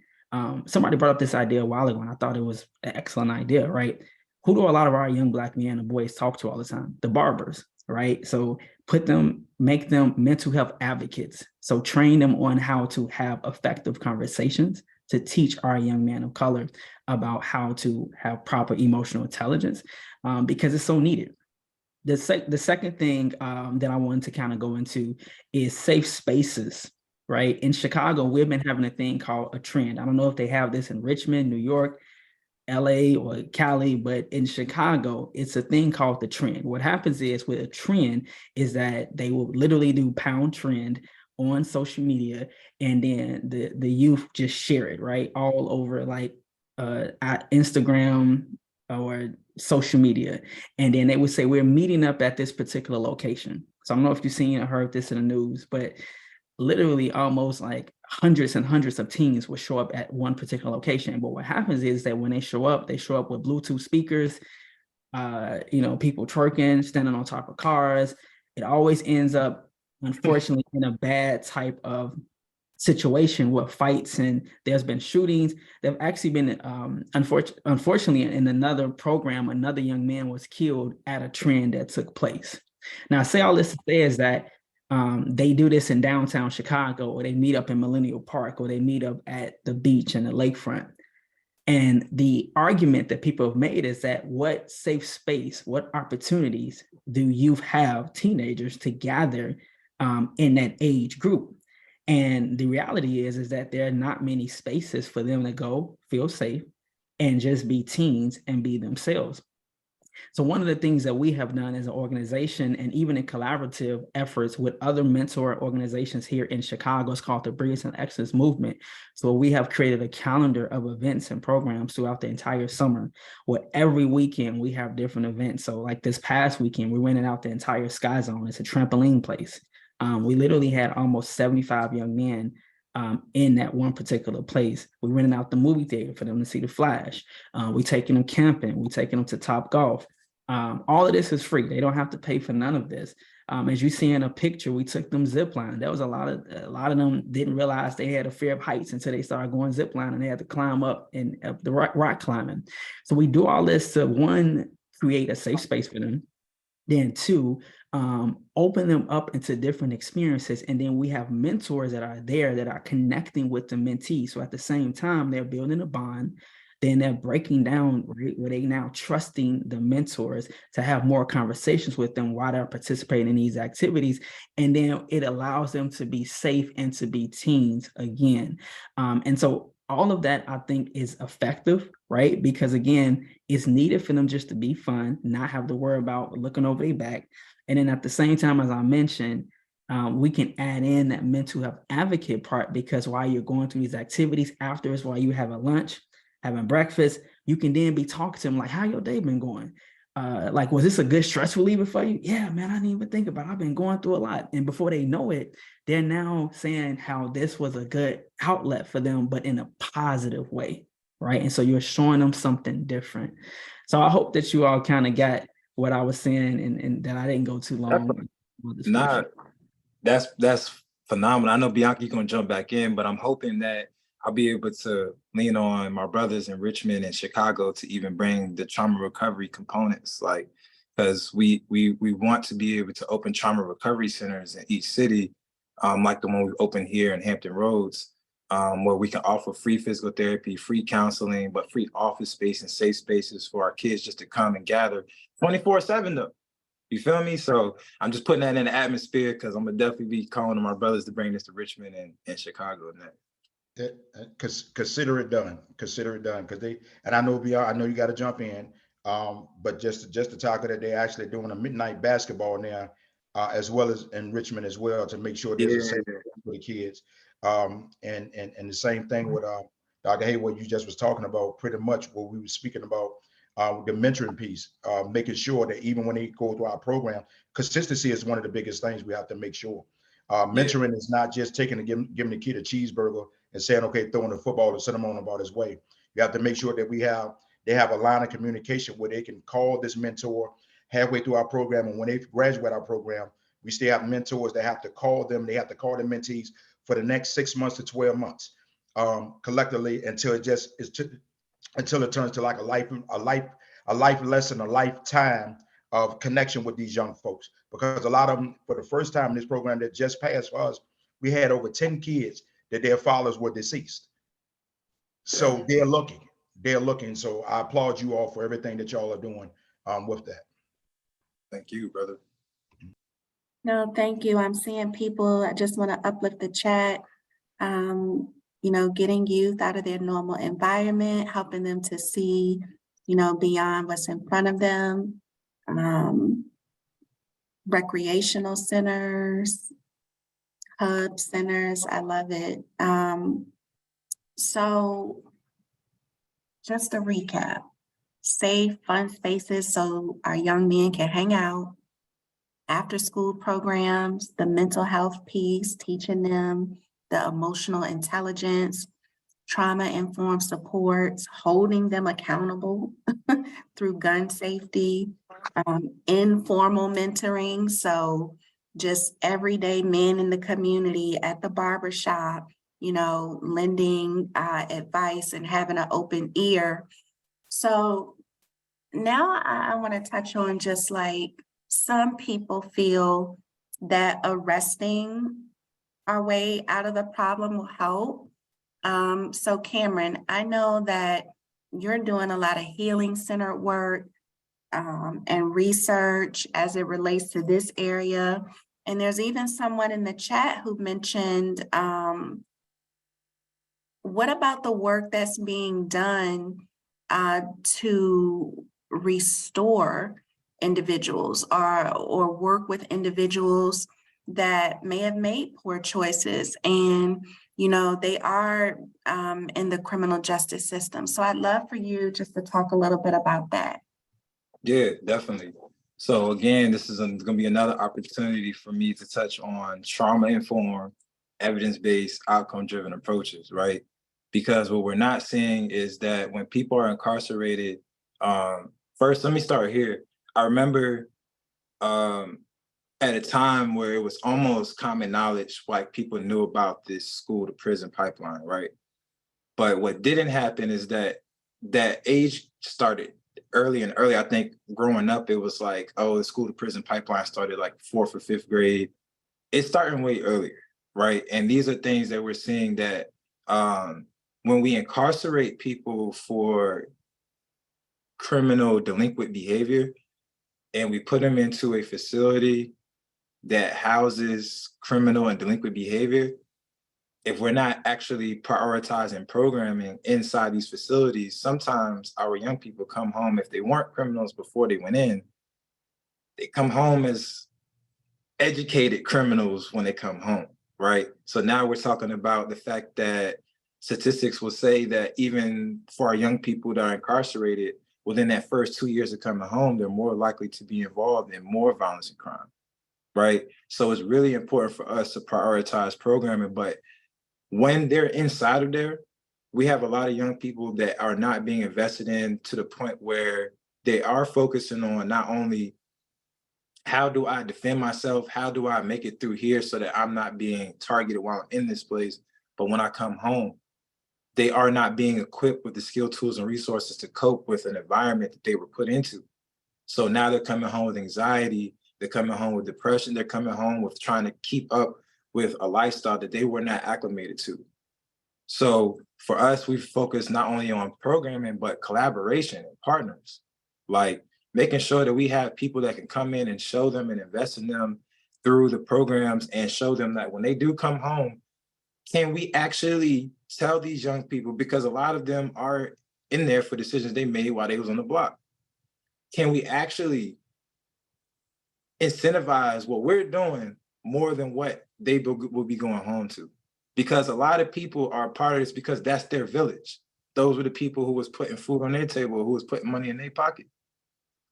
[SPEAKER 3] somebody brought up this idea a while ago, and I thought it was an excellent idea, right? Who do a lot of our young Black men and boys talk to all the time? The barbers, right? So make them mental health advocates. So train them on how to have effective conversations, to teach our young men of color about how to have proper emotional intelligence, because it's so needed. The second thing that I wanted to kind of go into is safe spaces, right? In Chicago, we've been having a thing called a trend. I don't know if they have this in Richmond, New York, LA, or Cali, but in Chicago, it's a thing called the trend. What happens is with a trend is that they will literally do pound trend on social media, and then the youth just share it, right? All over like Instagram or social media. And then they would say, we're meeting up at this particular location. So I don't know if you've seen or heard this in the news, but literally almost like hundreds and hundreds of teens will show up at one particular location. But what happens is that when they show up with Bluetooth speakers, people twerking, standing on top of cars. It always ends up, unfortunately, in a bad type of situation with fights, and there's been shootings. There've actually been, unfortunately, in another program, another young man was killed at a trend that took place. Now, I say all this to say is that they do this in downtown Chicago, or they meet up in Millennial Park, or they meet up at the beach and the lakefront. And the argument that people have made is that what safe space, what opportunities do youth have, teenagers, to gather in that age group? And the reality is that there are not many spaces for them to go feel safe and just be teens and be themselves. So one of the things that we have done as an organization, and even in collaborative efforts with other mentor organizations here in Chicago, is called the Brilliance and Excellence Movement. So we have created a calendar of events and programs throughout the entire summer, where every weekend we have different events. So like this past weekend, we rented out the entire Sky Zone. It's a trampoline place. We literally had almost 75 young men in that one particular place. We rented out the movie theater for them to see The Flash. We taking them camping. We taking them to Top Golf. All of this is free. They don't have to pay for none of this. As you see in a picture, we took them zipline. There was a lot of them didn't realize they had a fear of heights until they started going zipline, and they had to climb up and up the rock climbing. So we do all this to, one, create a safe space for them. Then two, open them up into different experiences. And then we have mentors that are there that are connecting with the mentees. So at the same time, they're building a bond. Then they're breaking down, right, where they now trusting the mentors to have more conversations with them while they're participating in these activities. And then it allows them to be safe and to be teens again. And so all of that, I think, is effective, right? Because again, it's needed for them just to be fun, not have to worry about looking over their back. And then at the same time, as I mentioned, we can add in that mental health advocate part, because while you're going through these activities, afterwards, while you have a lunch, having breakfast, you can then be talking to them like, how your day been going? like, was this a good stress reliever for you? Yeah, man, I didn't even think about it. I've been going through a lot. And before they know it, they're now saying how this was a good outlet for them, but in a positive way, right? And so you're showing them something different. So I hope that you all kind of got what I was saying and that I didn't go too long.
[SPEAKER 4] Nah, that's phenomenal. I know Bianca, you're gonna jump back in, but I'm hoping that I'll be able to lean on my brothers in Richmond and Chicago to even bring the trauma recovery components, like, because we want to be able to open trauma recovery centers in each city, like the one we opened here in Hampton Roads, where we can offer free physical therapy, free counseling, but free office space and safe spaces for our kids just to come and gather 24/7 though. You feel me? So I'm just putting that in the atmosphere because I'm gonna definitely be calling on my brothers to bring this to Richmond and Chicago next.
[SPEAKER 5] Consider it done. Consider it done. Because I know I know you got to jump in. But just to tackle that, they're actually doing a midnight basketball now, as well as in Richmond as well, to make sure there's a safe for the kids. And the same thing with Dr. Haywood, you just was talking about pretty much what we were speaking about. The mentoring piece, making sure that even when they go through our program, consistency is one of the biggest things we have to make sure. Mentoring is not just giving the kid a cheeseburger and saying, okay, throwing the football and send them on about his way. You have to make sure that they have a line of communication where they can call this mentor halfway through our program. And when they graduate our program, we still have mentors that have to call them. They have to call the mentees for the next 6 months to 12 months, collectively, until it turns to like a life lesson, a lifetime of connection with these young folks. Because a lot of them, for the first time in this program that just passed for us, we had over 10 kids that their fathers were deceased. So they're looking. So I applaud you all for everything that y'all are doing with that.
[SPEAKER 4] Thank you, brother.
[SPEAKER 2] No, thank you. I'm seeing people, I just want to uplift the chat. Getting youth out of their normal environment, helping them to see, beyond what's in front of them. Recreational centers, hub centers, I love it. So just to recap, safe, fun spaces so our young men can hang out, after school programs, the mental health piece, teaching them the emotional intelligence, trauma-informed supports, holding them accountable through gun safety, informal mentoring. So just everyday men in the community at the barbershop, lending advice and having an open ear. So now I want to touch on just like some people feel that arresting our way out of the problem will help. So Cameron, I know that you're doing a lot of healing centered work and research as it relates to this area. And there's even someone in the chat who mentioned, what about the work that's being done to restore individuals or work with individuals that may have made poor choices and they are in the criminal justice system. So I'd love for you just to talk a little bit about that.
[SPEAKER 4] Yeah, definitely. So again, this is going to be another opportunity for me to touch on trauma-informed, evidence-based, outcome-driven approaches, right? Because what we're not seeing is that when people are incarcerated, first, let me start here. I remember at a time where it was almost common knowledge, like people knew about this school to prison pipeline, right? But what didn't happen is that age started early and early. I think growing up, it was like, oh, the school to prison pipeline started like 4th or 5th grade. It's starting way earlier, right? And these are things that we're seeing that when we incarcerate people for criminal delinquent behavior and we put them into a facility that houses criminal and delinquent behavior, if we're not actually prioritizing programming inside these facilities, sometimes our young people come home, if they weren't criminals before they went in, they come home as educated criminals when they come home, right? So now we're talking about the fact that statistics will say that even for our young people that are incarcerated, within that first 2 years of coming home, they're more likely to be involved in more violence and crime, right? So it's really important for us to prioritize programming. But when they're inside of there, we have a lot of young people that are not being invested in to the point where they are focusing on not only how do I defend myself, how do I make it through here so that I'm not being targeted while I'm in this place, but when I come home, they are not being equipped with the skill, tools, and resources to cope with an environment that they were put into. So now they're coming home with anxiety, they're coming home with depression, they're coming home with trying to keep up with a lifestyle that they were not acclimated to. So for us, we focus not only on programming, but collaboration and partners, like making sure that we have people that can come in and show them and invest in them through the programs and show them that when they do come home, can we actually tell these young people, because a lot of them are in there for decisions they made while they was on the block. Can we actually incentivize what we're doing more than what they will be going home to? Because a lot of people are part of this because that's their village. Those were the people who was putting food on their table, who was putting money in their pocket.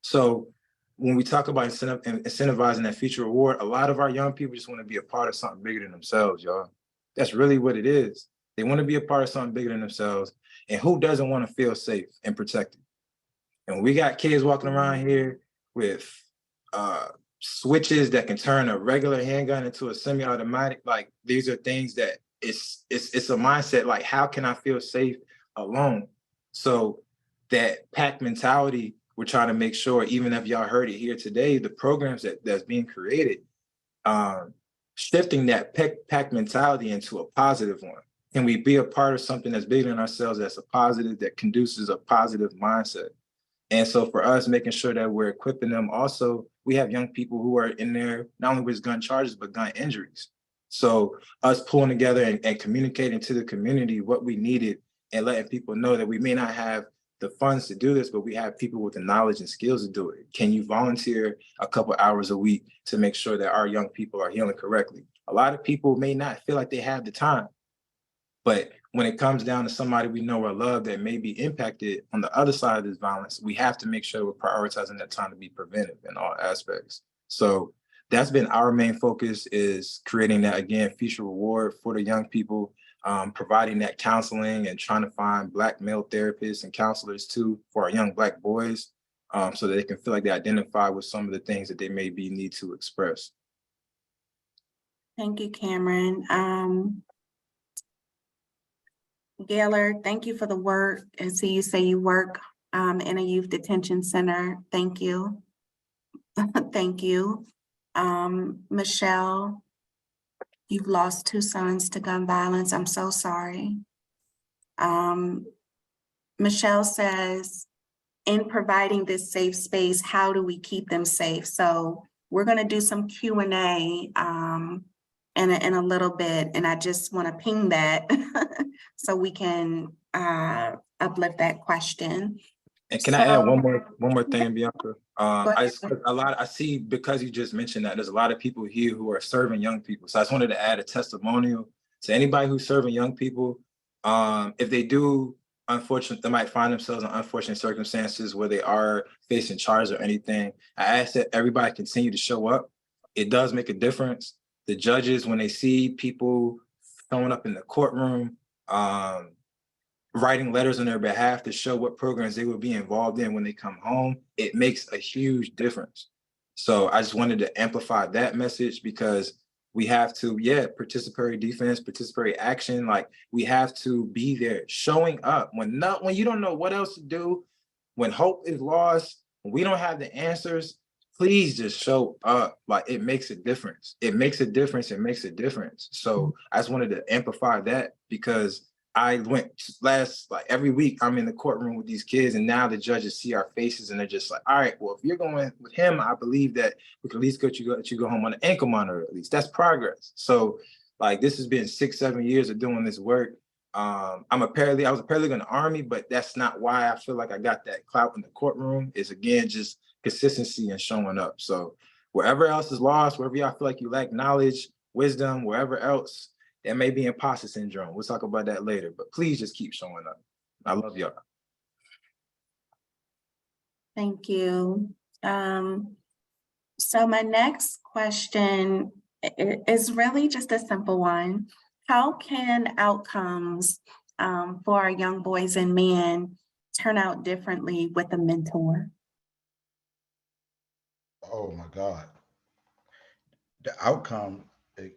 [SPEAKER 4] So when we talk about incentivizing that future reward, a lot of our young people just want to be a part of something bigger than themselves, y'all. That's really what it is. They want to be a part of something bigger than themselves. And who doesn't want to feel safe and protected? And we got kids walking around here with switches that can turn a regular handgun into a semi-automatic. Like, these are things that it's a mindset, like, how can I feel safe alone? So that pack mentality, we're trying to make sure, even if y'all heard it here today, the programs that's being created, shifting that pack mentality into a positive one. Can we be a part of something that's bigger than ourselves, that's a positive, that conduces a positive mindset? And so for us, making sure that we're equipping them. Also, we have young people who are in there, not only with gun charges, but gun injuries. So us pulling together and communicating to the community what we needed and letting people know that we may not have the funds to do this, but we have people with the knowledge and skills to do it. Can you volunteer a couple hours a week to make sure that our young people are healing correctly? A lot of people may not feel like they have the time, but when it comes down to somebody we know or love that may be impacted on the other side of this violence, we have to make sure we're prioritizing that time to be preventive in all aspects. So that's been our main focus, is creating that, again, future reward for the young people, providing that counseling and trying to find Black male therapists and counselors too for our young Black boys, so that they can feel like they identify with some of the things that they maybe need to express.
[SPEAKER 2] Thank you, Cameron. Gaylor, thank you for the work. And so you say you work in a youth detention center. Thank you. Thank you. Michelle, you've lost 2 sons to gun violence. I'm so sorry. Michelle says, in providing this safe space, how do we keep them safe? So we're going to do some Q&A in a little bit, and I just want to ping that so we can uplift that question.
[SPEAKER 4] And can I add one more thing, Bianca? I see, because you just mentioned that, there's a lot of people here who are serving young people. So I just wanted to add a testimonial to anybody who's serving young people. If they do, unfortunately, they might find themselves in unfortunate circumstances where they are facing charges or anything. I ask that everybody continue to show up. It does make a difference. The judges, when they see people showing up in the courtroom, writing letters on their behalf to show what programs they will be involved in when they come home, it makes a huge difference. So I just wanted to amplify that message, because we have to, participatory defense, participatory action, like, we have to be there, showing up when you don't know what else to do, when hope is lost, when we don't have the answers. Please just show up. Like, it makes a difference. It makes a difference. It makes a difference. So I just wanted to amplify that, because I went every week I'm in the courtroom with these kids, and now the judges see our faces and they're just like, all right, well, if you're going with him, I believe that we can at least let you go home on an ankle monitor. At least that's progress. So, like, this has been 6-7 years of doing this work. I was a paralegal in the Army, but that's not why I feel like I got that clout in the courtroom. It's, again, just consistency and showing up. So wherever else is lost, wherever y'all feel like you lack knowledge, wisdom, wherever else, there may be imposter syndrome. We'll talk about that later, but please just keep showing up. I love y'all.
[SPEAKER 2] Thank you. So my next question is really just a simple one. How can outcomes for our young boys and men turn out differently with a mentor?
[SPEAKER 5] Oh my God. The outcome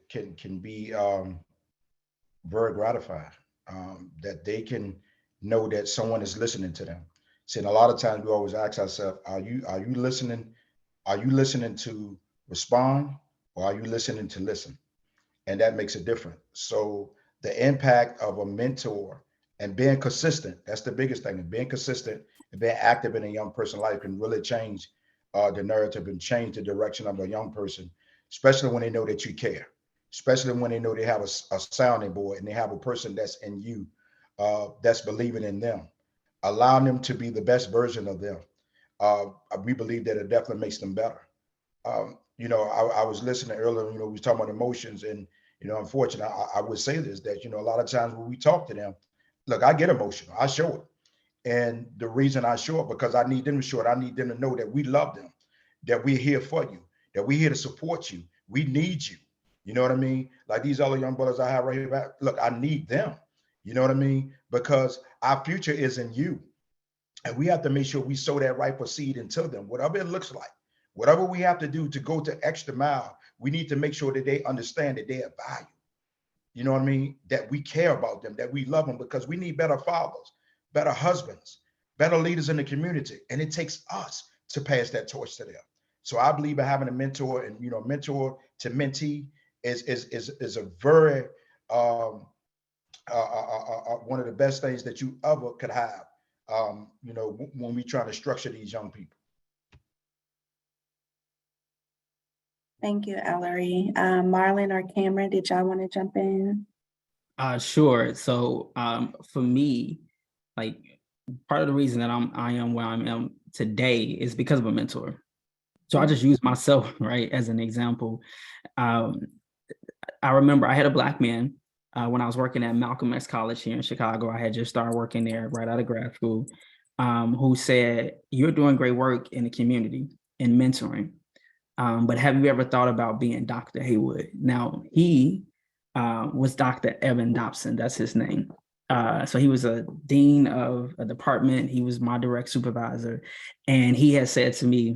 [SPEAKER 5] can be very gratifying. That they can know that someone is listening to them. See, and a lot of times we always ask ourselves, are you listening? Are you listening to respond, or are you listening to listen? And that makes a difference. So the impact of a mentor and being consistent, that's the biggest thing. And being consistent and being active in a young person's life can really change the narrative and change the direction of a young person, especially when they know that you care, especially when they know they have a sounding board and they have a person that's in you, that's believing in them, allowing them to be the best version of them. We believe that it definitely makes them better. I was listening earlier, we was talking about emotions and, unfortunately, I would say this, that, a lot of times when we talk to them, look, I get emotional, I show it. And the reason I show it, because I need them to show it. I need them to know that we love them, that we're here for you, that we're here to support you. We need you. You know what I mean? Like these other young brothers I have right here, look, I need them. You know what I mean? Because our future is in you. And we have to make sure we sow that rightful seed into them, whatever it looks like. Whatever we have to do to go to extra mile, we need to make sure that they understand that they are valued. You know what I mean? That we care about them, that we love them, because we need better fathers, better husbands, better leaders in the community. And it takes us to pass that torch to them. So I believe in having a mentor, and mentor to mentee is a very one of the best things that you ever could have. When we try to structure these young people.
[SPEAKER 2] Thank you, Ellery. Marlon or Cameron, did y'all want to jump in?
[SPEAKER 3] Sure. So for me, like part of the reason that I am where I am today is because of a mentor. So I just use myself, right, as an example. I remember I had a Black man when I was working at Malcolm X College here in Chicago. I had just started working there right out of grad school, who said, "You're doing great work in the community and mentoring. But have you ever thought about being Dr. Haywood?" Now, he was Dr. Evan Dobson, that's his name. So he was a dean of a department. He was my direct supervisor. And he had said to me,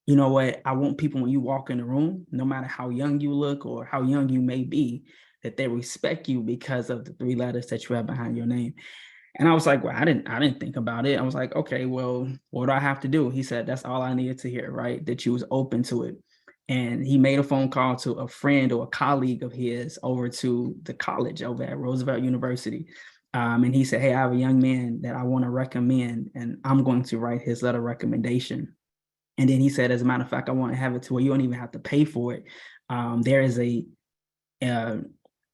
[SPEAKER 3] "You know what? I want people, when you walk in the room, no matter how young you look or how young you may be, that they respect you because of the 3 letters that you have behind your name." And I was like, well, I didn't think about it. I was like, okay, well, what do I have to do? He said, that's all I needed to hear, right? That you was open to it. And he made a phone call to a friend or a colleague of his over to the college over at Roosevelt University. And he said, "Hey, I have a young man that I want to recommend, and I'm going to write his letter of recommendation." And then he said, "As a matter of fact, I want to have it to where you don't even have to pay for it. There is an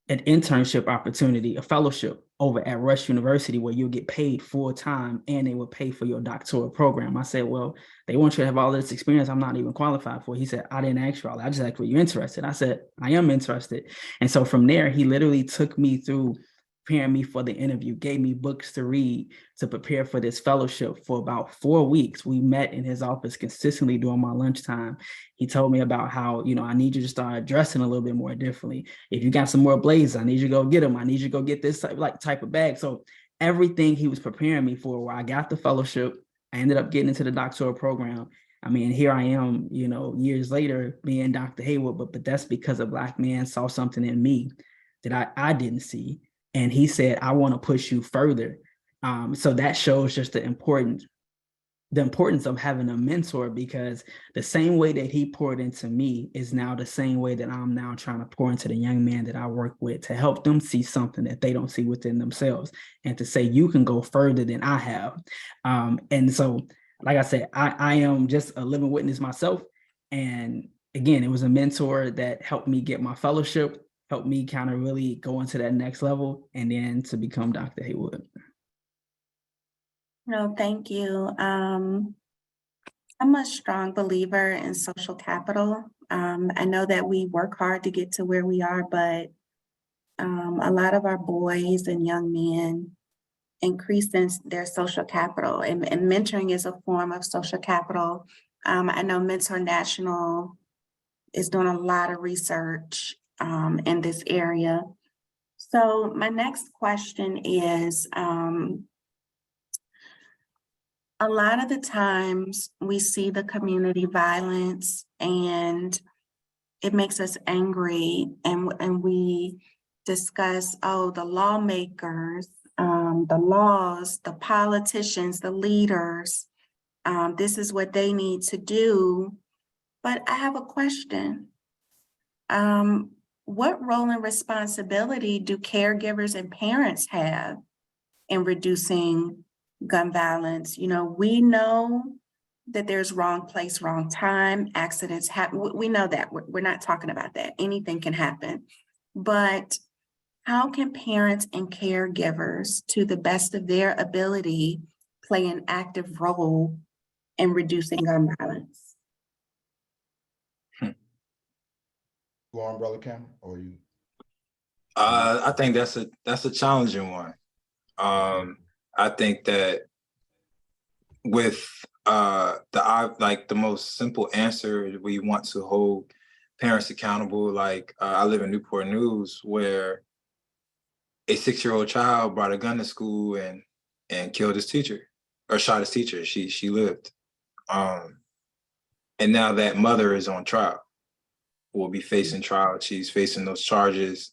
[SPEAKER 3] internship opportunity, a fellowship over at Rush University where you'll get paid full time and they will pay for your doctoral program." I said, "Well, they want you to have all this experience I'm not even qualified for." He said, "I didn't ask you all that. I just asked, were you interested?" I said, "I am interested." And so from there, he literally took me through preparing me for the interview, gave me books to read to prepare for this fellowship for about 4 weeks. We met in his office consistently during my lunchtime. He told me about how, I need you to start dressing a little bit more differently. If you got some more blazers, I need you to go get them. I need you to go get this type of bag. So everything he was preparing me for, where I got the fellowship, I ended up getting into the doctoral program. I mean, here I am, years later being Dr. Haywood, but that's because a Black man saw something in me that I didn't see. And he said, "I want to push you further." So that shows just the importance of having a mentor, because the same way that he poured into me is now the same way that I'm now trying to pour into the young man that I work with, to help them see something that they don't see within themselves, and to say, you can go further than I have. And so, like I said, I am just a living witness myself. And again, it was a mentor that helped me get my fellowship, helped me kind of really go into that next level, and then to become Dr. Haywood.
[SPEAKER 2] No, thank you. I'm a strong believer in social capital. I know that we work hard to get to where we are, but a lot of our boys and young men increasing their social capital, and mentoring is a form of social capital. I know Mentor National is doing a lot of research in this area. So my next question is, a lot of the times we see the community violence and it makes us angry, and we discuss, oh, the lawmakers, the laws, the politicians, the leaders, this is what they need to do. But I have a question. What role and responsibility do caregivers and parents have in reducing gun violence? You know, we know that there's wrong place, wrong time, accidents happen. We know that. We're not talking about that. Anything can happen. But how can parents and caregivers, to the best of their ability, play an active role in reducing gun violence?
[SPEAKER 5] Go on, Brother Kim, or you?
[SPEAKER 4] I think that's a challenging one. I think that with the most simple answer, we want to hold parents accountable. Like I live in Newport News, where a 6-year-old child brought a gun to school and killed his teacher, or shot his teacher. She lived, and now that mother is on trial, will be facing trial. She's facing those charges,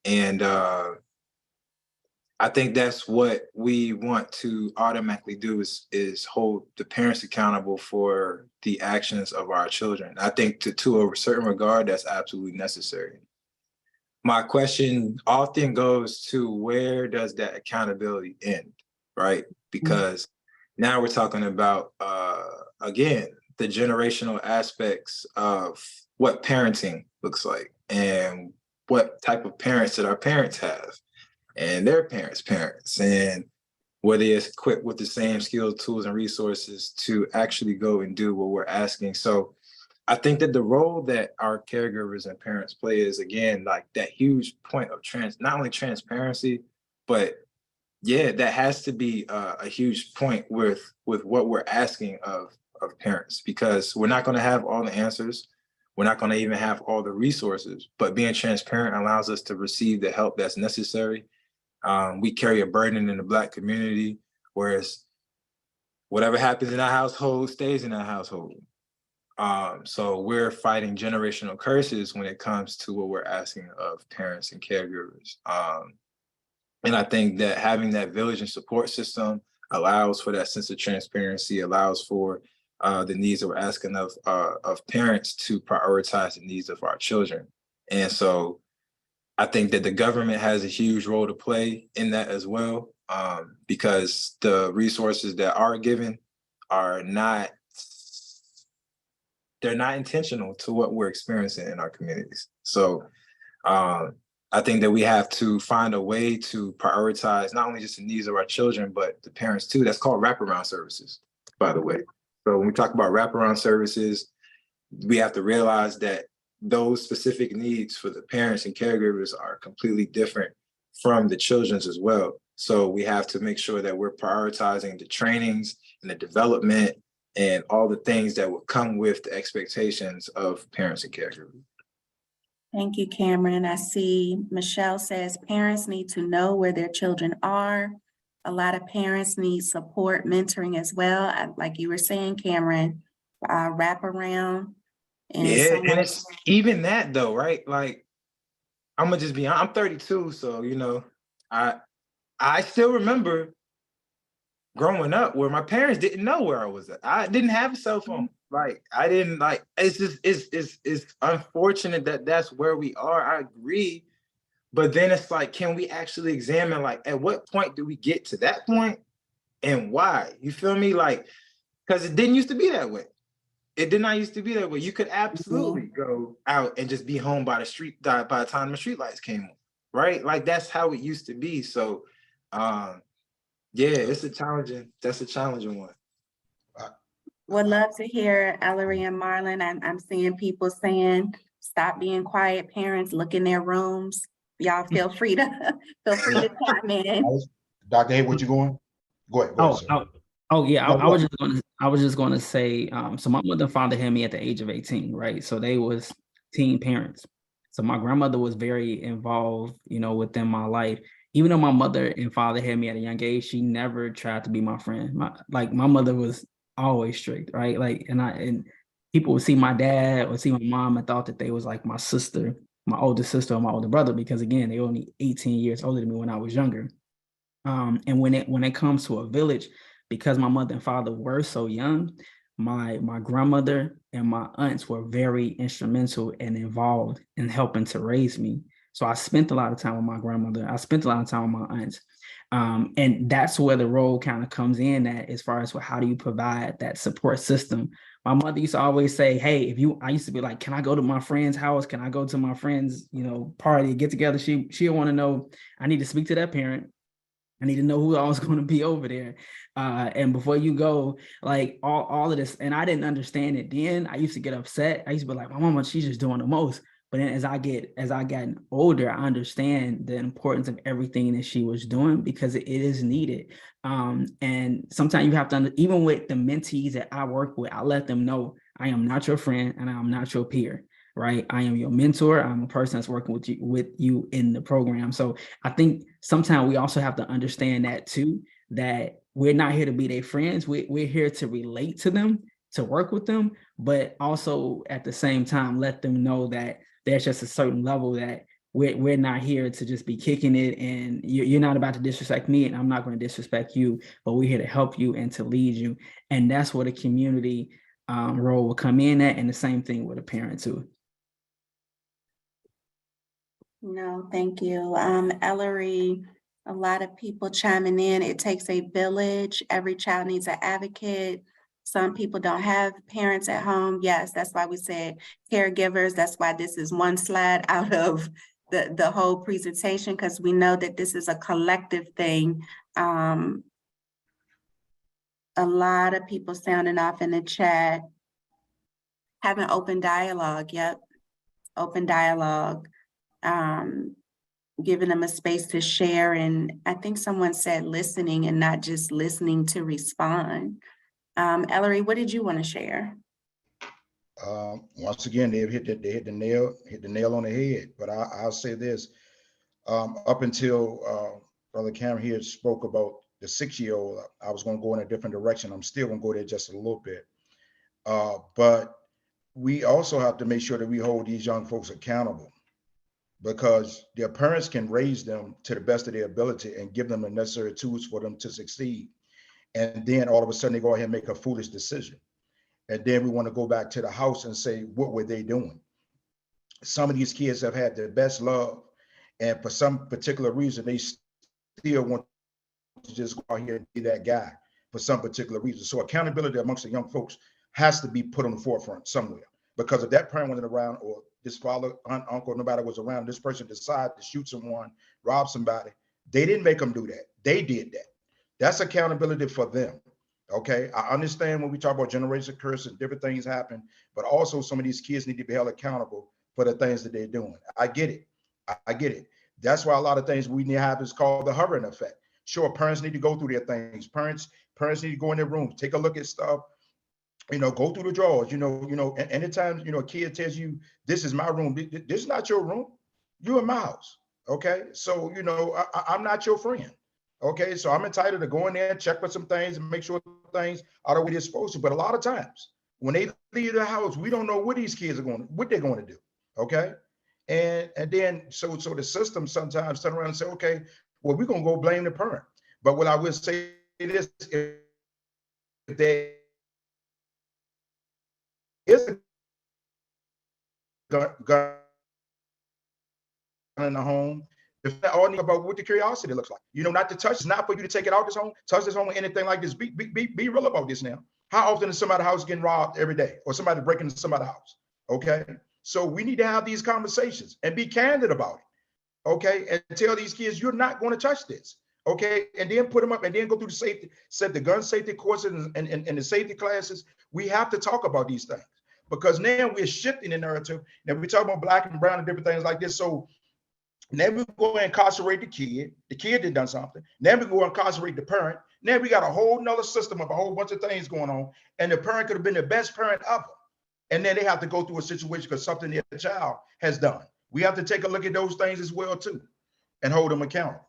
[SPEAKER 4] and I think that's what we want to automatically do is hold the parents accountable for the actions of our children. I think to a certain regard, that's absolutely necessary. My question often goes to, where does that accountability end, right? Because now we're talking about, again, the generational aspects of what parenting looks like and what type of parents that our parents have and their parents, and were they equipped with the same skills, tools, and resources to actually go and do what we're asking. So I think that the role that our caregivers and parents play is, again, like that huge point of not only transparency, but yeah, that has to be a huge point with what we're asking of parents, because we're not going to have all the answers. We're not going to even have all the resources, but being transparent allows us to receive the help that's necessary. We carry a burden in the Black community, whereas whatever happens in our household stays in our household. So we're fighting generational curses when it comes to what we're asking of parents and caregivers. And I think that having that village and support system allows for that sense of transparency, allows for the needs that we're asking of parents to prioritize the needs of our children. And so I think that the government has a huge role to play in that as well, because the resources that are given are they're not intentional to what we're experiencing in our communities. So I think that we have to find a way to prioritize not only just the needs of our children, but the parents too. That's called wraparound services, by the way. So when we talk about wraparound services, we have to realize that those specific needs for the parents and caregivers are completely different from the children's as well. So we have to make sure that we're prioritizing the trainings and the development and all the things that would come with the expectations of parents and caregivers.
[SPEAKER 2] Thank you, Cameron. I see Michelle says parents need to know where their children are. A lot of parents need support, mentoring as well. Like you were saying, Cameron, wraparound.
[SPEAKER 4] And it's even that though, right? Like, I'm gonna just be honest, I'm 32, so you know, I still remember growing up where my parents didn't know where I was at. I didn't have a cell phone. Like, I didn't like. It's just it's unfortunate that that's where we are. I agree, but then it's like, can we actually examine, like, at what point do we get to that point, and why? You feel me? Like, because it didn't used to be that way. It did not used to be that way. You could absolutely go out and just be home by the time the street lights came on, right? Like, that's how it used to be. So, yeah, that's a challenging one.
[SPEAKER 2] Would love to hear Ellery and Marlon. I'm seeing people saying, stop being quiet, parents, look in their rooms. Y'all feel free to chime in.
[SPEAKER 5] Dr. Haywood, you going? Go ahead,
[SPEAKER 3] Oh,
[SPEAKER 5] sir.
[SPEAKER 3] yeah.
[SPEAKER 5] No,
[SPEAKER 3] I
[SPEAKER 5] go
[SPEAKER 3] was
[SPEAKER 5] ahead.
[SPEAKER 3] just going to say, so my mother and father had me at the age of 18, right? So they was teen parents. So my grandmother was very involved, within my life. Even though my mother and father had me at a young age, she never tried to be my friend. My mother was always strict, right? Like, and people would see my dad or see my mom and thought that they was like my sister, my older sister or my older brother, because again, they were only 18 years older than me when I was younger. And when it comes to a village, because my mother and father were so young, my grandmother and my aunts were very instrumental and involved in helping to raise me. So I spent a lot of time with my grandmother. I spent a lot of time with my aunts. And that's where the role kind of comes in at, as far as how do you provide that support system. My mother used to always say, hey, I used to be like, can I go to my friend's house? Can I go to my friend's, party, get together? She'll want to know, I need to speak to that parent. I need to know who I was going to be over there. And before you go, like all of this, and I didn't understand it then. I used to get upset. I used to be like, my mama, she's just doing the most. But then as I gotten older, I understand the importance of everything that she was doing, because it is needed. And sometimes you have to, even with the mentees that I work with, I let them know I am not your friend and I am not your peer. Right. I am your mentor. I'm a person that's working with you in the program. So I think sometimes we also have to understand that too, that we're not here to be their friends. We're here to relate to them, to work with them, but also at the same time, let them know that there's just a certain level that we're not here to just be kicking it, and you're not about to disrespect me and I'm not going to disrespect you, but we're here to help you and to lead you. And that's where the community role will come in at, and the same thing with a parent too.
[SPEAKER 2] No, thank you. Ellery, a lot of people chiming in. It takes a village. Every child needs an advocate. Some people don't have parents at home. Yes, that's why we said caregivers. That's why this is one slide out of the whole presentation, because we know that this is a collective thing. A lot of people sounding off in the chat. Having open dialogue. Yep, open dialogue. Giving them a space to share. And I think someone said listening and not just listening to respond. Ellery, what did you want to share?
[SPEAKER 5] Once again, they hit the nail on the head. But I'll say this: up until Brother Cameron here spoke about the 6-year-old, I was going to go in a different direction. I'm still going to go there just a little bit. But we also have to make sure that we hold these young folks accountable, because their parents can raise them to the best of their ability and give them the necessary tools for them to succeed. And then all of a sudden they go ahead and make a foolish decision. And then we want to go back to the house and say, what were they doing? Some of these kids have had their best love, and for some particular reason, they still want to just go out here and be that guy for some particular reason. So accountability amongst the young folks has to be put on the forefront somewhere, because if that parent wasn't around, or this father, aunt, uncle, nobody was around, this person decided to shoot someone, rob somebody, they didn't make them do that. They did that. That's accountability for them. Okay, I understand when we talk about generational curse and different things happen, but also some of these kids need to be held accountable for the things that they're doing. I get it. I get it. That's why a lot of things we need to have is called the hovering effect. Sure, parents need to go through their things. Parents need to go in their rooms, take a look at stuff, go through the drawers, anytime, a kid tells you, this is my room, this is not your room, you're in my house. Okay. So, I'm not your friend. Okay. So I'm entitled to go in there and check for some things and make sure things are the way they're supposed to. But a lot of times when they leave the house, we don't know what these kids are what they're going to do. Okay. And then, so the system sometimes turn around and say, okay, well, we're going to go blame the parent. But what I will say is, if they is a gun in the home, if that all about what the curiosity looks like, not to touch, it's not for you to take it out this home, touch this home or anything like this. Be real about this now. How often is somebody's house getting robbed every day, or somebody breaking into somebody's house? Okay. So we need to have these conversations and be candid about it. Okay. And tell these kids, you're not going to touch this. Okay. And then put them up and then go through the gun safety courses and the safety classes. We have to talk about these things, because now we're shifting the narrative. Now we talk about black and brown and different things like this. So And then we go and incarcerate the kid. The kid did done something. Then we go and incarcerate the parent. Then we got a whole nother system of a whole bunch of things going on. And the parent could have been the best parent ever. And then they have to go through a situation because something their child has done. We have to take a look at those things as well too, and hold them accountable.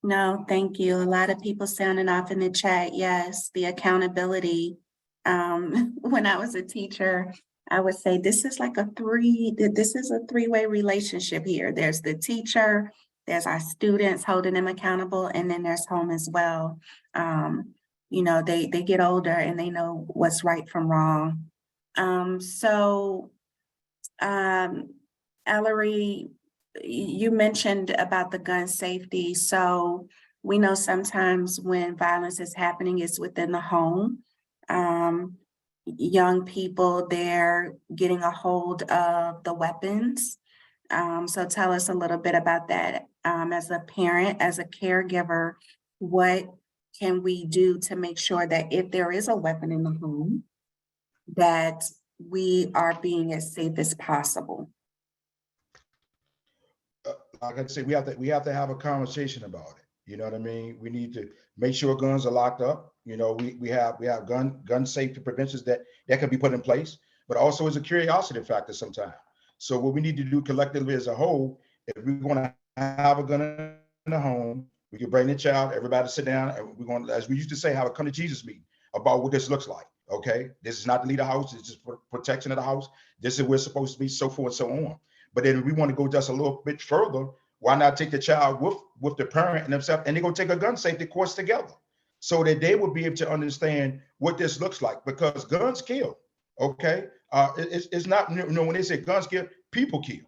[SPEAKER 2] No, thank you. A lot of people sounding off in the chat. Yes, the accountability. When I was a teacher, I would say this is a three-way relationship here. There's the teacher, there's our students holding them accountable, and then there's home as well. They get older and they know what's right from wrong. Ellery, you mentioned about the gun safety. So we know sometimes when violence is happening, it's within the home. Young people, they're getting a hold of the weapons. So tell us a little bit about that. As a parent, as a caregiver, what can we do to make sure that if there is a weapon in the home, that we are being as safe as possible?
[SPEAKER 5] Like I said, we have to have a conversation about it. You know what I mean? We need to make sure guns are locked up. We have gun safety preventions that can be put in place, but also as a curiosity factor sometimes. So what we need to do collectively as a whole, if we're going to have a gun in the home, we can bring the child, everybody sit down, and we're going to, as we used to say, have a come to Jesus meeting about what this looks like. Okay, this is not to leave the house, it's just for protection of the house. This is where it's supposed to be, so forth and so on. But then if we want to go just a little bit further, why not take the child with the parent and themselves, and they're going to take a gun safety course together so that they will be able to understand what this looks like, because guns kill. Okay, it's not, when they say guns kill, people kill.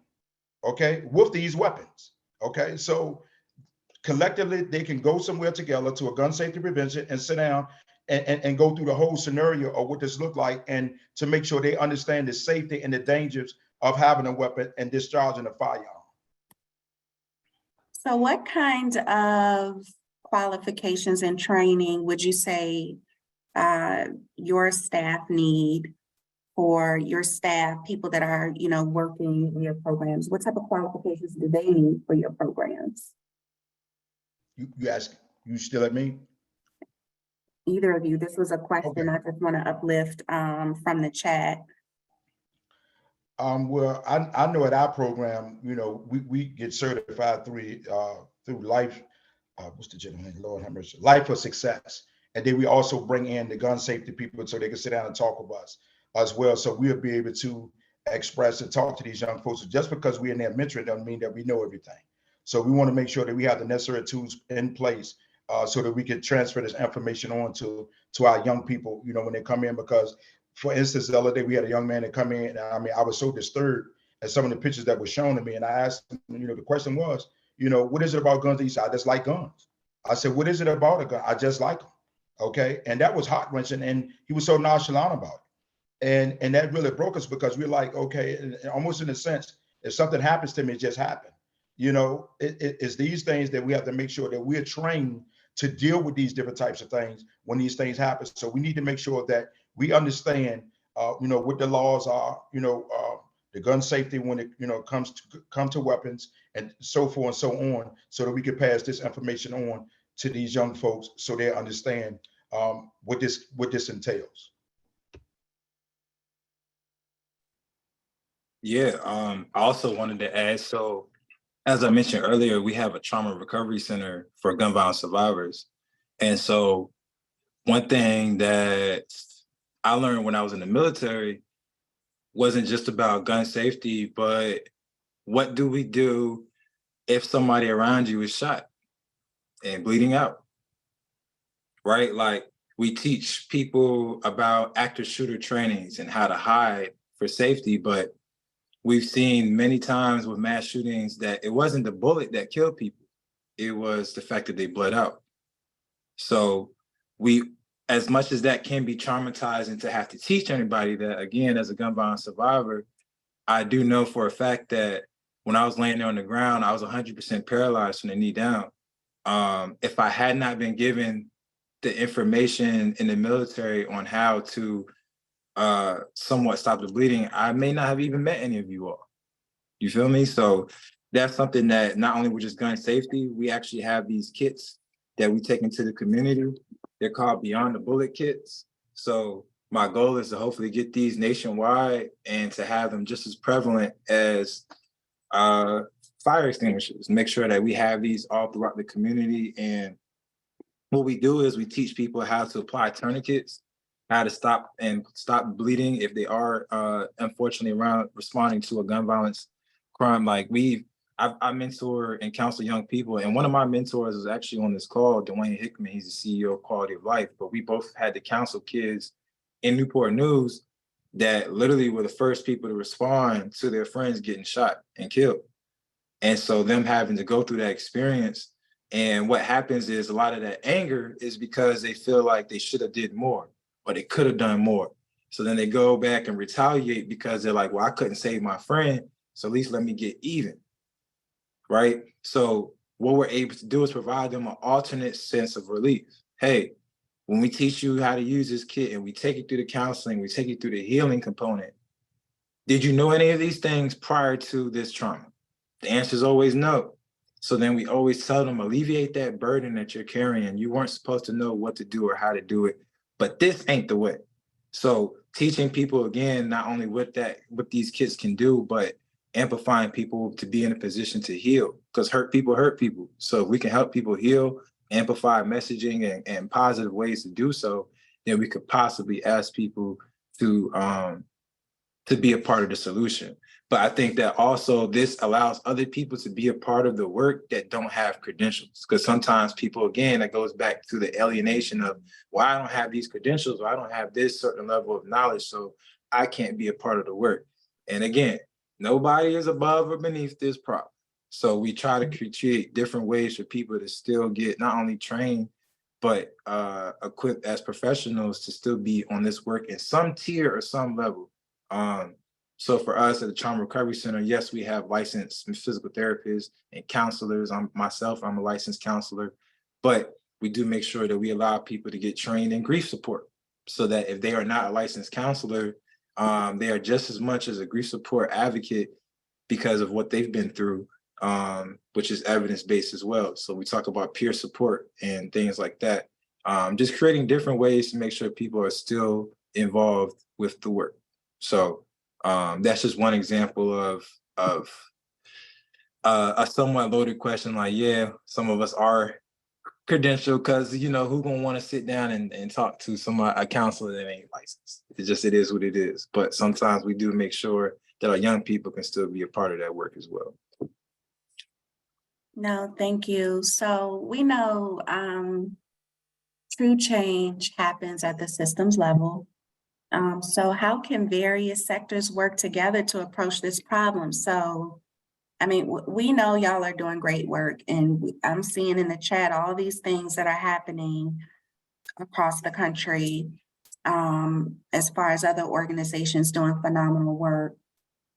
[SPEAKER 5] Okay, with these weapons. Okay, so collectively they can go somewhere together to a gun safety prevention and sit down and go through the whole scenario of what this look like, and to make sure they understand the safety and the dangers of having a weapon and discharging a firearm.
[SPEAKER 2] So what kind of qualifications and training would you say your staff need for your staff, people that are, working in your programs? What type of qualifications do they need for your programs?
[SPEAKER 5] You ask, you still at me?
[SPEAKER 2] Either of you. This was a question.
[SPEAKER 5] Okay.
[SPEAKER 2] I just want to uplift from the chat.
[SPEAKER 5] Well, I know at our program, we get certified through Life. What's the gentleman? Lord have mercy. Life for Success. And then we also bring in the gun safety people so they can sit down and talk with us as well. So we'll be able to express and talk to these young folks. So just because we're in their mentoring doesn't mean that we know everything. So we want to make sure that we have the necessary tools in place so that we can transfer this information on to our young people, when they come in. Because, for instance, the other day we had a young man that come in, and I was so disturbed at some of the pictures that were shown to me. And I asked him, the question was, what is it about guns? He said, I just like guns. I said, what is it about a gun? I just like them. Okay. And that was heart wrenching. And he was so nonchalant about it. And that really broke us, because we're like, okay, and almost in a sense, if something happens to me, it just happened. It's these things that we have to make sure that we're trained to deal with these different types of things when these things happen. So we need to make sure that we understand, what the laws are, the gun safety when it, come to weapons and so forth and so on, so that we can pass this information on to these young folks so they understand what this entails.
[SPEAKER 4] Yeah, I also wanted to add, so as I mentioned earlier, we have a trauma recovery center for gun violence survivors. And so one thing that I learned when I was in the military wasn't just about gun safety, but what do we do if somebody around you is shot and bleeding out, right? Like, we teach people about active shooter trainings and how to hide for safety, but we've seen many times with mass shootings that it wasn't the bullet that killed people. It was the fact that they bled out. So as much as that can be traumatizing to have to teach anybody that, again, as a gun violence survivor, I do know for a fact that when I was laying there on the ground, I was 100% paralyzed from the knee down. If I had not been given the information in the military on how to somewhat stop the bleeding, I may not have even met any of you all. You feel me? So that's something that not only with just gun safety, we actually have these kits that we take into the community. They're called Beyond the Bullet kits. So my goal is to hopefully get these nationwide and to have them just as prevalent as fire extinguishers. Make sure that we have these all throughout the community. And what we do is we teach people how to apply tourniquets, how to stop bleeding if they are unfortunately responding to a gun violence crime. Like I mentor and counsel young people, and one of my mentors is actually on this call, Dwayne Hickman. He's the CEO of Quality of Life, but we both had to counsel kids in Newport News that literally were the first people to respond to their friends getting shot and killed. And so them having to go through that experience, and what happens is a lot of that anger is because they feel like they should have did more or they could have done more. So then they go back and retaliate because they're like, well, I couldn't save my friend, so at least let me get even, right? So what we're able to do is provide them an alternate sense of relief. Hey, when we teach you how to use this kit and we take you through the counseling, we take you through the healing component, did you know any of these things prior to this trauma? The answer is always no. So then we always tell them, alleviate that burden that you're carrying. You weren't supposed to know what to do or how to do it, but this ain't the way. So teaching people, again, not only what these kits can do, but amplifying people to be in a position to heal, because hurt people hurt people. So if we can help people heal, amplify messaging and positive ways to do so, then we could possibly ask people to be a part of the solution. But I think that also this allows other people to be a part of the work that don't have credentials. Because sometimes people, again, that goes back to the alienation of, well, I don't have these credentials, or I don't have this certain level of knowledge, so I can't be a part of the work. And again, nobody is above or beneath this problem. So we try to create different ways for people to still get not only trained, but equipped as professionals to still be on this work in some tier or some level. So for us at the Trauma Recovery Center, yes, we have licensed physical therapists and counselors. I'm a licensed counselor, but we do make sure that we allow people to get trained in grief support, so that if they are not a licensed counselor, they are just as much as a grief support advocate because of what they've been through, which is evidence-based as well. So we talk about peer support and things like that. Just creating different ways to make sure people are still involved with the work. So that's just one example of a somewhat loaded question. Like, yeah, some of us are credentialed, because who's gonna want to sit down and talk to a counselor that ain't licensed? It is what it is. But sometimes we do make sure that our young people can still be a part of that work as well.
[SPEAKER 2] No, thank you. So we know true change happens at the systems level. So how can various sectors work together to approach this problem? So, I mean, we know y'all are doing great work, and I'm seeing in the chat all these things that are happening across the country, as far as other organizations doing phenomenal work.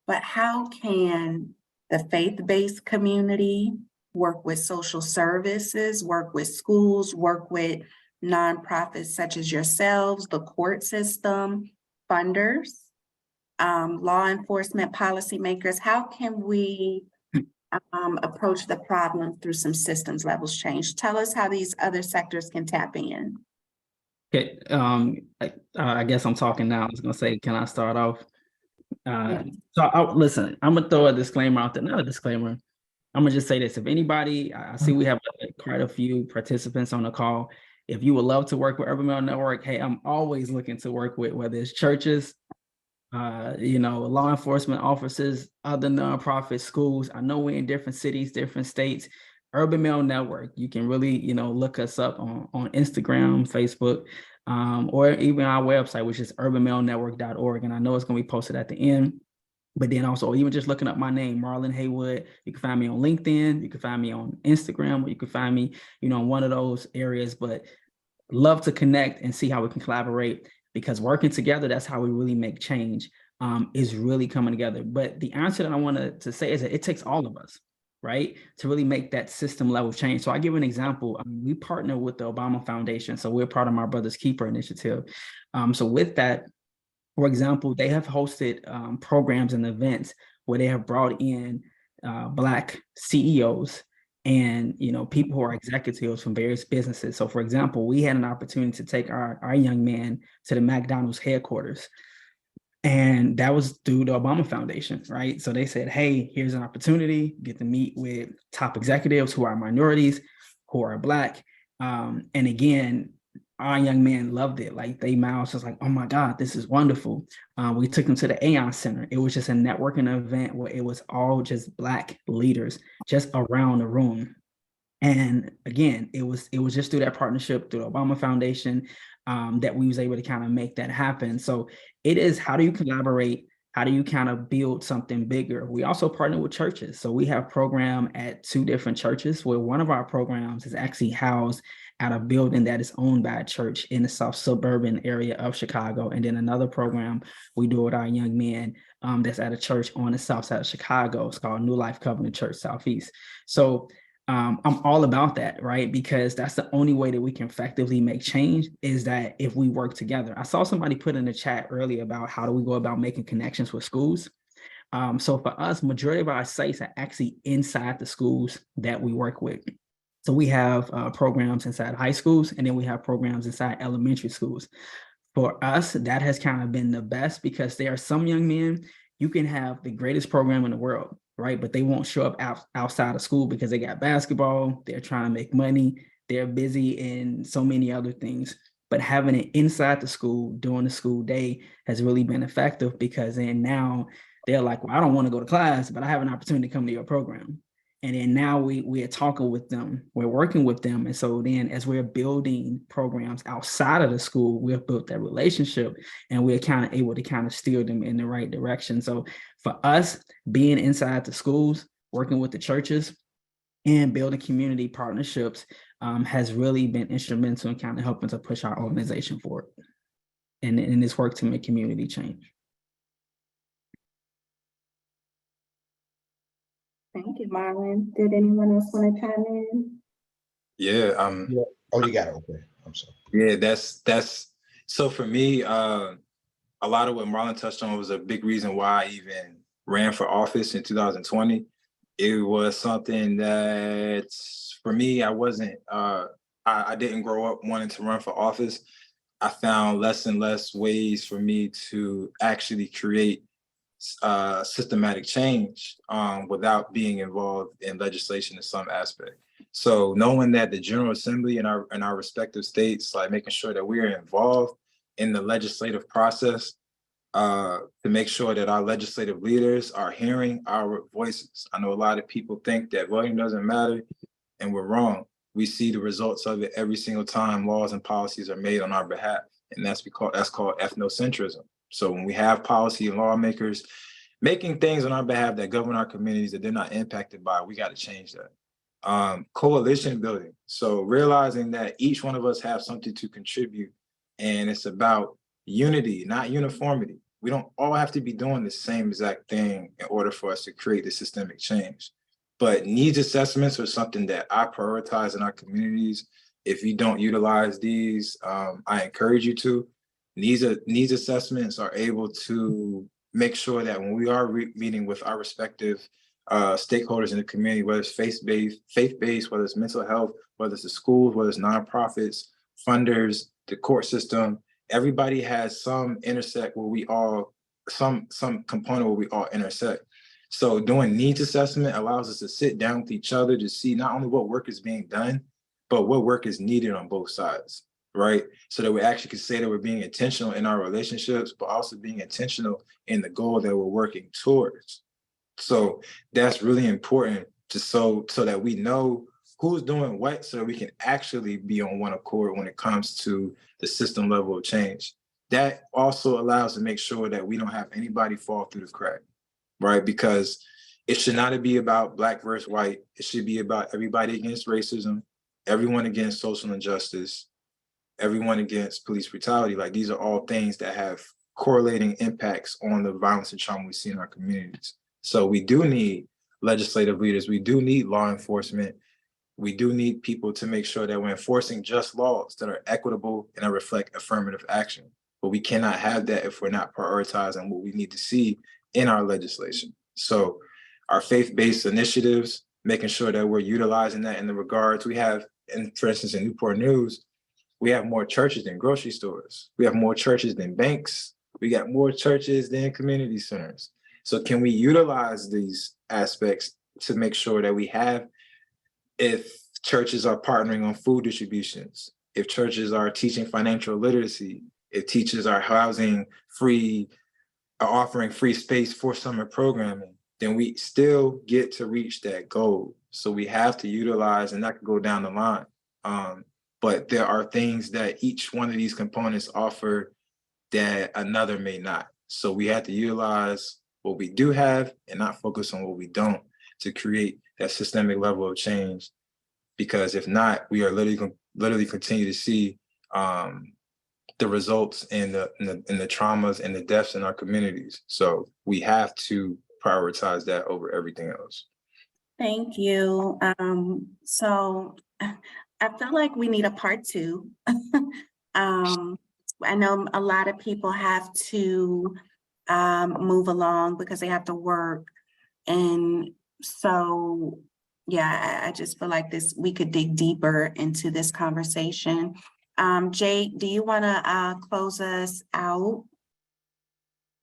[SPEAKER 2] But how can the faith-based community work with social services, work with schools, work with nonprofits such as yourselves, the court system, funders, law enforcement, policymakers? How can we approach the problem through some systems levels change? Tell us how these other sectors can tap in.
[SPEAKER 3] Okay, I guess I'm talking now. I was gonna say, can I start off? Listen, I'm gonna throw a disclaimer out there, not a disclaimer. I'm gonna just say this. If anybody, I see we have quite a few participants on the call. If you would love to work with Urban Male Network, hey, I'm always looking to work with, whether it's churches, law enforcement officers, other nonprofit schools. I know we're in different cities, different states. Urban Male Network, you can really, look us up on Instagram, Facebook, or even our website, which is urbanmalenetwork.org. And I know it's going to be posted at the end. But then also, even just looking up my name, Marlon Haywood, you can find me on LinkedIn, you can find me on Instagram, or you can find me, in one of those areas. But love to connect and see how we can collaborate, because working together, that's how we really make change, is really coming together. But the answer that I wanted to say is that it takes all of us, right, to really make that system level change. So I give an example. We partner with the Obama Foundation. So we're part of My Brother's Keeper initiative. So with that, for example, they have hosted programs and events where they have brought in Black CEOs and, you know, people who are executives from various businesses. So for example, we had an opportunity to take our young man to the McDonald's headquarters. And that was through the Obama Foundation, right? So they said, hey, here's an opportunity, get to meet with top executives who are minorities, who are Black. And again, our young man loved it. Like they mouths was like, oh my God, this is wonderful. We took them to the Aon Center. It was just a networking event where it was all just Black leaders just around the room. And again, it was just through that partnership through the Obama Foundation that we was able to kind of make that happen. So it is, how do you collaborate? How do you kind of build something bigger? We also partner with churches. So we have program at 2 different churches where one of our programs is actually housed at a building that is owned by a church in the South suburban area of Chicago. And then another program we do with our young men that's at a church on the south side of Chicago. It's called New Life Covenant Church Southeast. So I'm all about that, right? Because that's the only way that we can effectively make change, is that if we work together. I saw somebody put in the chat earlier about how do we go about making connections with schools. So for us, majority of our sites are actually inside the schools that we work with. So we have programs inside high schools, and then we have programs inside elementary schools. For us, that has kind of been the best, because there are some young men, you can have the greatest program in the world, right? But they won't show up outside of school because they got basketball, they're trying to make money, they're busy in so many other things. But having it inside the school during the school day has really been effective, because then now they're like, well, I don't want to go to class, but I have an opportunity to come to your program. And then now we are talking with them, we're working with them. And so then as we're building programs outside of the school, we've built that relationship, and we're kind of able to kind of steer them in the right direction. So for us, being inside the schools, working with the churches, and building community partnerships has really been instrumental in kind of helping to push our organization forward and in this work to make community change.
[SPEAKER 2] Thank you, Marlon. Did anyone else want to chime in?
[SPEAKER 4] Yeah.
[SPEAKER 5] Yeah. Oh, you got it. Okay. I'm sorry.
[SPEAKER 4] Yeah, that's so for me, a lot of what Marlon touched on was a big reason why I even ran for office in 2020. It was something that for me, I wasn't I didn't grow up wanting to run for office. I found less and less ways for me to actually create systematic change without being involved in legislation in some aspect. So knowing that the General Assembly in our respective states, like making sure that we are involved in the legislative process to make sure that our legislative leaders are hearing our voices. I know a lot of people think that voting doesn't matter, and we're wrong. We see the results of it every single time laws and policies are made on our behalf, and that's called ethnocentrism. So when we have policy and lawmakers making things on our behalf that govern our communities that they're not impacted by, we got to change that. Coalition building. So realizing that each one of us have something to contribute, and it's about unity, not uniformity. We don't all have to be doing the same exact thing in order for us to create the systemic change. But needs assessments are something that I prioritize in our communities. If you don't utilize these, I encourage you to. Needs assessments are able to make sure that when we are meeting with our respective stakeholders in the community, whether it's faith-based, whether it's mental health, whether it's the schools, whether it's nonprofits, funders, the court system, everybody has some intersect where we all, some component where we all intersect. So doing needs assessment allows us to sit down with each other to see not only what work is being done, but what work is needed on both sides, right? So that we actually can say that we're being intentional in our relationships, but also being intentional in the goal that we're working towards. So that's really important just so that we know who's doing what, so that we can actually be on one accord when it comes to the system level of change. That also allows to make sure that we don't have anybody fall through the crack, right? Because it should not be about Black versus white. It should be about everybody against racism, everyone against social injustice, everyone against police brutality. Like, these are all things that have correlating impacts on the violence and trauma we see in our communities. So we do need legislative leaders. We do need law enforcement. We do need people to make sure that we're enforcing just laws that are equitable and that reflect affirmative action. But we cannot have that if we're not prioritizing what we need to see in our legislation. So our faith-based initiatives, making sure that we're utilizing that in the regards we have, and for instance, in Newport News, we have more churches than grocery stores. We have more churches than banks. We got more churches than community centers. So can we utilize these aspects to make sure that we have, if churches are partnering on food distributions, if churches are teaching financial literacy, if teachers are offering free space for summer programming, then we still get to reach that goal. So we have to utilize, and that could go down the line. But there are things that each one of these components offer that another may not. So we have to utilize what we do have and not focus on what we don't to create that systemic level of change. Because if not, we are literally continue to see the results and the traumas and the deaths in our communities. So we have to prioritize that over everything else.
[SPEAKER 2] Thank you. So I feel like we need a part 2. I know a lot of people have to move along because they have to work. And so, yeah, I just feel like we could dig deeper into this conversation. Jay, do you want to close us out?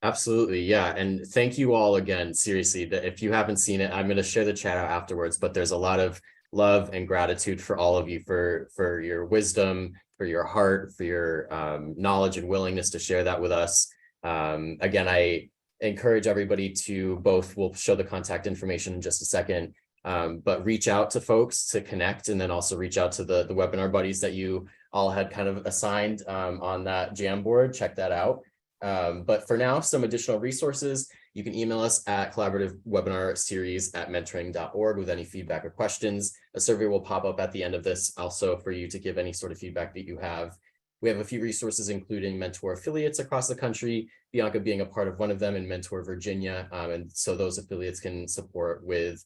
[SPEAKER 1] Absolutely. Yeah. And thank you all again. Seriously, that if you haven't seen it, I'm going to share the chat out afterwards, but there's a lot of love and gratitude for all of you for your wisdom, for your heart, for your knowledge and willingness to share that with us. Again, I encourage everybody to we'll show the contact information in just a second, but reach out to folks to connect, and then also reach out to the webinar buddies that you all had kind of assigned on that Jamboard. Check that out. But for now, some additional resources. You can email us at collaborativewebinarseries@mentoring.org with any feedback or questions. A survey will pop up at the end of this also for you to give any sort of feedback that you have. We have a few resources, including Mentor affiliates across the country, Bianca being a part of one of them in Mentor Virginia. And so those affiliates can support with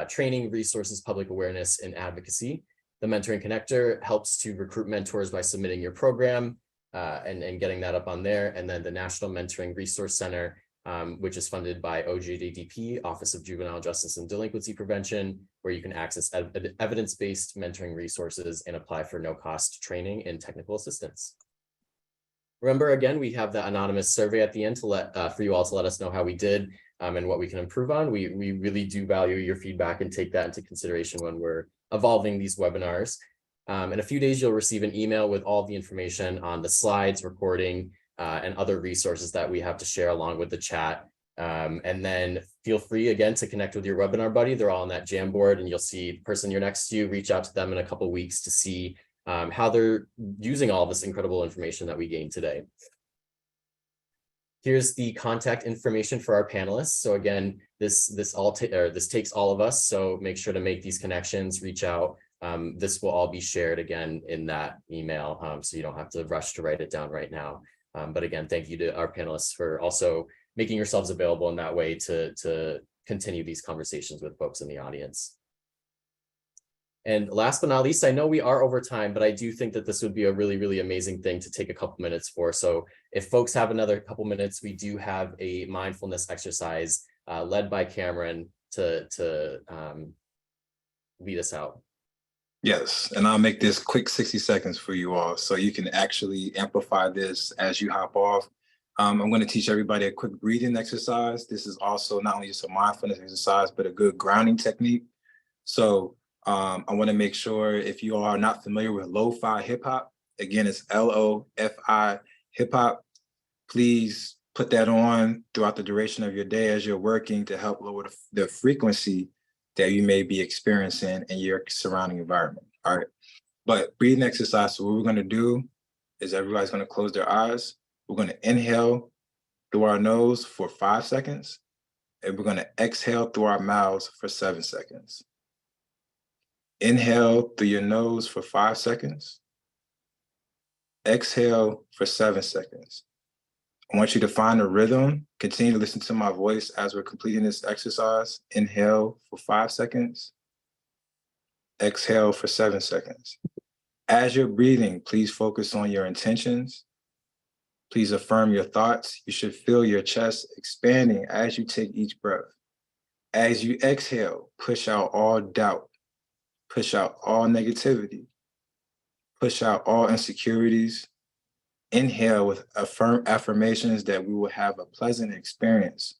[SPEAKER 1] training, resources, public awareness, and advocacy. The Mentoring Connector helps to recruit mentors by submitting your program and getting that up on there. And then the National Mentoring Resource Center, which is funded by OJDP, Office of Juvenile Justice and Delinquency Prevention, where you can access evidence-based mentoring resources and apply for no-cost training and technical assistance. Remember, again, we have the anonymous survey at the end to for you all to let us know how we did and what we can improve on. We really do value your feedback and take that into consideration when we're evolving these webinars. In a few days, you'll receive an email with all the information on the slides, recording, and other resources that we have to share along with the chat. And then feel free again to connect with your webinar buddy. They're all on that Jamboard, and you'll see the person you're next to. Reach out to them in a couple of weeks to see how they're using all this incredible information that we gained today. Here's the contact information for our panelists. So again, this takes all of us. So make sure to make these connections, reach out. This will all be shared again in that email, so you don't have to rush to write it down right now. But again, thank you to our panelists for also making yourselves available in that way to continue these conversations with folks in the audience. And last but not least, I know we are over time, but I do think that this would be a really, really amazing thing to take a couple minutes for. So if folks have another couple minutes, we do have a mindfulness exercise led by Cameron to lead us out.
[SPEAKER 4] Yes, and I'll make this quick 60 seconds for you all so you can actually amplify this as you hop off. I'm going to teach everybody a quick breathing exercise. This is also not only just a mindfulness exercise, but a good grounding technique. So I want to make sure, if you all are not familiar with lo-fi hip hop, again, it's L-O-F-I hip hop. Please put that on throughout the duration of your day as you're working to help lower the frequency that you may be experiencing in your surrounding environment. All right. But breathing exercise, so what we're going to do is everybody's going to close their eyes. We're going to inhale through our nose for 5 seconds, and we're going to exhale through our mouths for 7 seconds. Inhale through your nose for 5 seconds. Exhale for 7 seconds. I want you to find a rhythm. Continue to listen to my voice as we're completing this exercise. Inhale for 5 seconds. Exhale for 7 seconds. As you're breathing, please focus on your intentions. Please affirm your thoughts. You should feel your chest expanding as you take each breath. As you exhale, push out all doubt, push out all negativity, push out all insecurities. Inhale with affirmations that we will have a pleasant experience,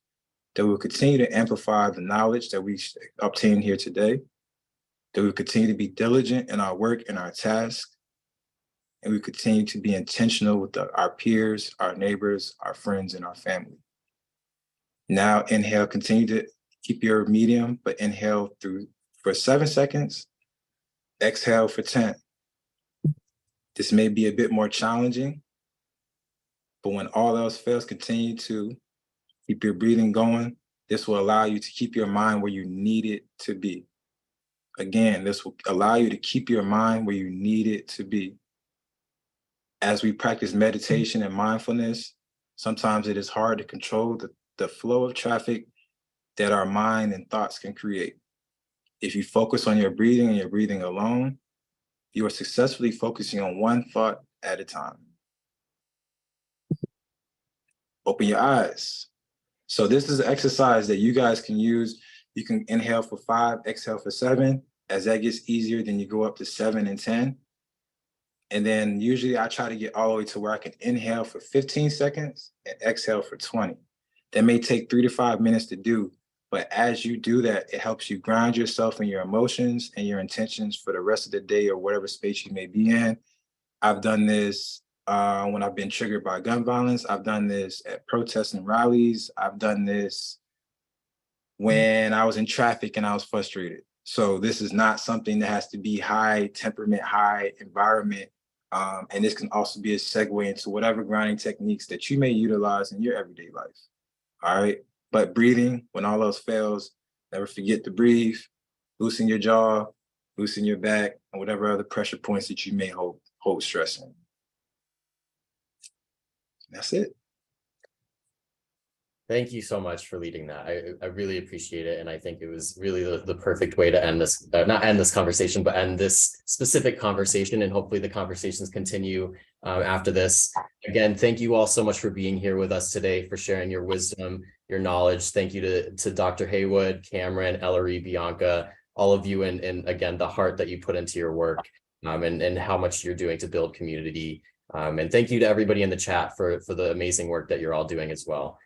[SPEAKER 4] that we will continue to amplify the knowledge that we obtained here today, that we continue to be diligent in our work and our tasks, and we continue to be intentional with our peers, our neighbors, our friends, and our family. Now inhale, continue to keep your medium, but inhale for 7 seconds, exhale for 10. This may be a bit more challenging, but when all else fails, continue to keep your breathing going. This will allow you to keep your mind where you need it to be. Again, this will allow you to keep your mind where you need it to be. As we practice meditation and mindfulness, sometimes it is hard to control the flow of traffic that our mind and thoughts can create. If you focus on your breathing and your breathing alone, you are successfully focusing on one thought at a time. Open your eyes. So this is an exercise that you guys can use. You can inhale for 5, exhale for 7. As that gets easier, then you go up to 7 and 10. And then usually I try to get all the way to where I can inhale for 15 seconds and exhale for 20. That may take 3 to 5 minutes to do, but as you do that, it helps you ground yourself in your emotions and your intentions for the rest of the day or whatever space you may be in. I've done this when I've been triggered by gun violence. I've done this at protests and rallies. I've done this when I was in traffic and I was frustrated. So this is not something that has to be high temperament, high environment. And this can also be a segue into whatever grounding techniques that you may utilize in your everyday life. All right. But breathing, when all else fails, never forget to breathe, loosen your jaw, loosen your back, and whatever other pressure points that you may hold stress in. That's it.
[SPEAKER 1] Thank you so much for leading that. I really appreciate it. And I think it was really the perfect way to end this, not end this conversation, but end this specific conversation. And hopefully the conversations continue after this. Again, thank you all so much for being here with us today, for sharing your wisdom, your knowledge. Thank you to Dr. Haywood, Cameron, Ellery, Bianca, all of you, and again, the heart that you put into your work and how much you're doing to build community. And thank you to everybody in the chat for the amazing work that you're all doing as well.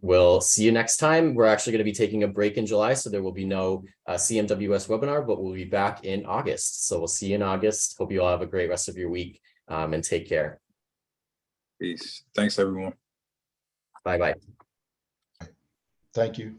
[SPEAKER 1] We'll see you next time. We're actually going to be taking a break in July, so there will be no CMWS webinar, but we'll be back in August. So we'll see you in August. Hope you all have a great rest of your week and take care.
[SPEAKER 4] Peace. Thanks, everyone.
[SPEAKER 1] Bye-bye.
[SPEAKER 5] Thank you.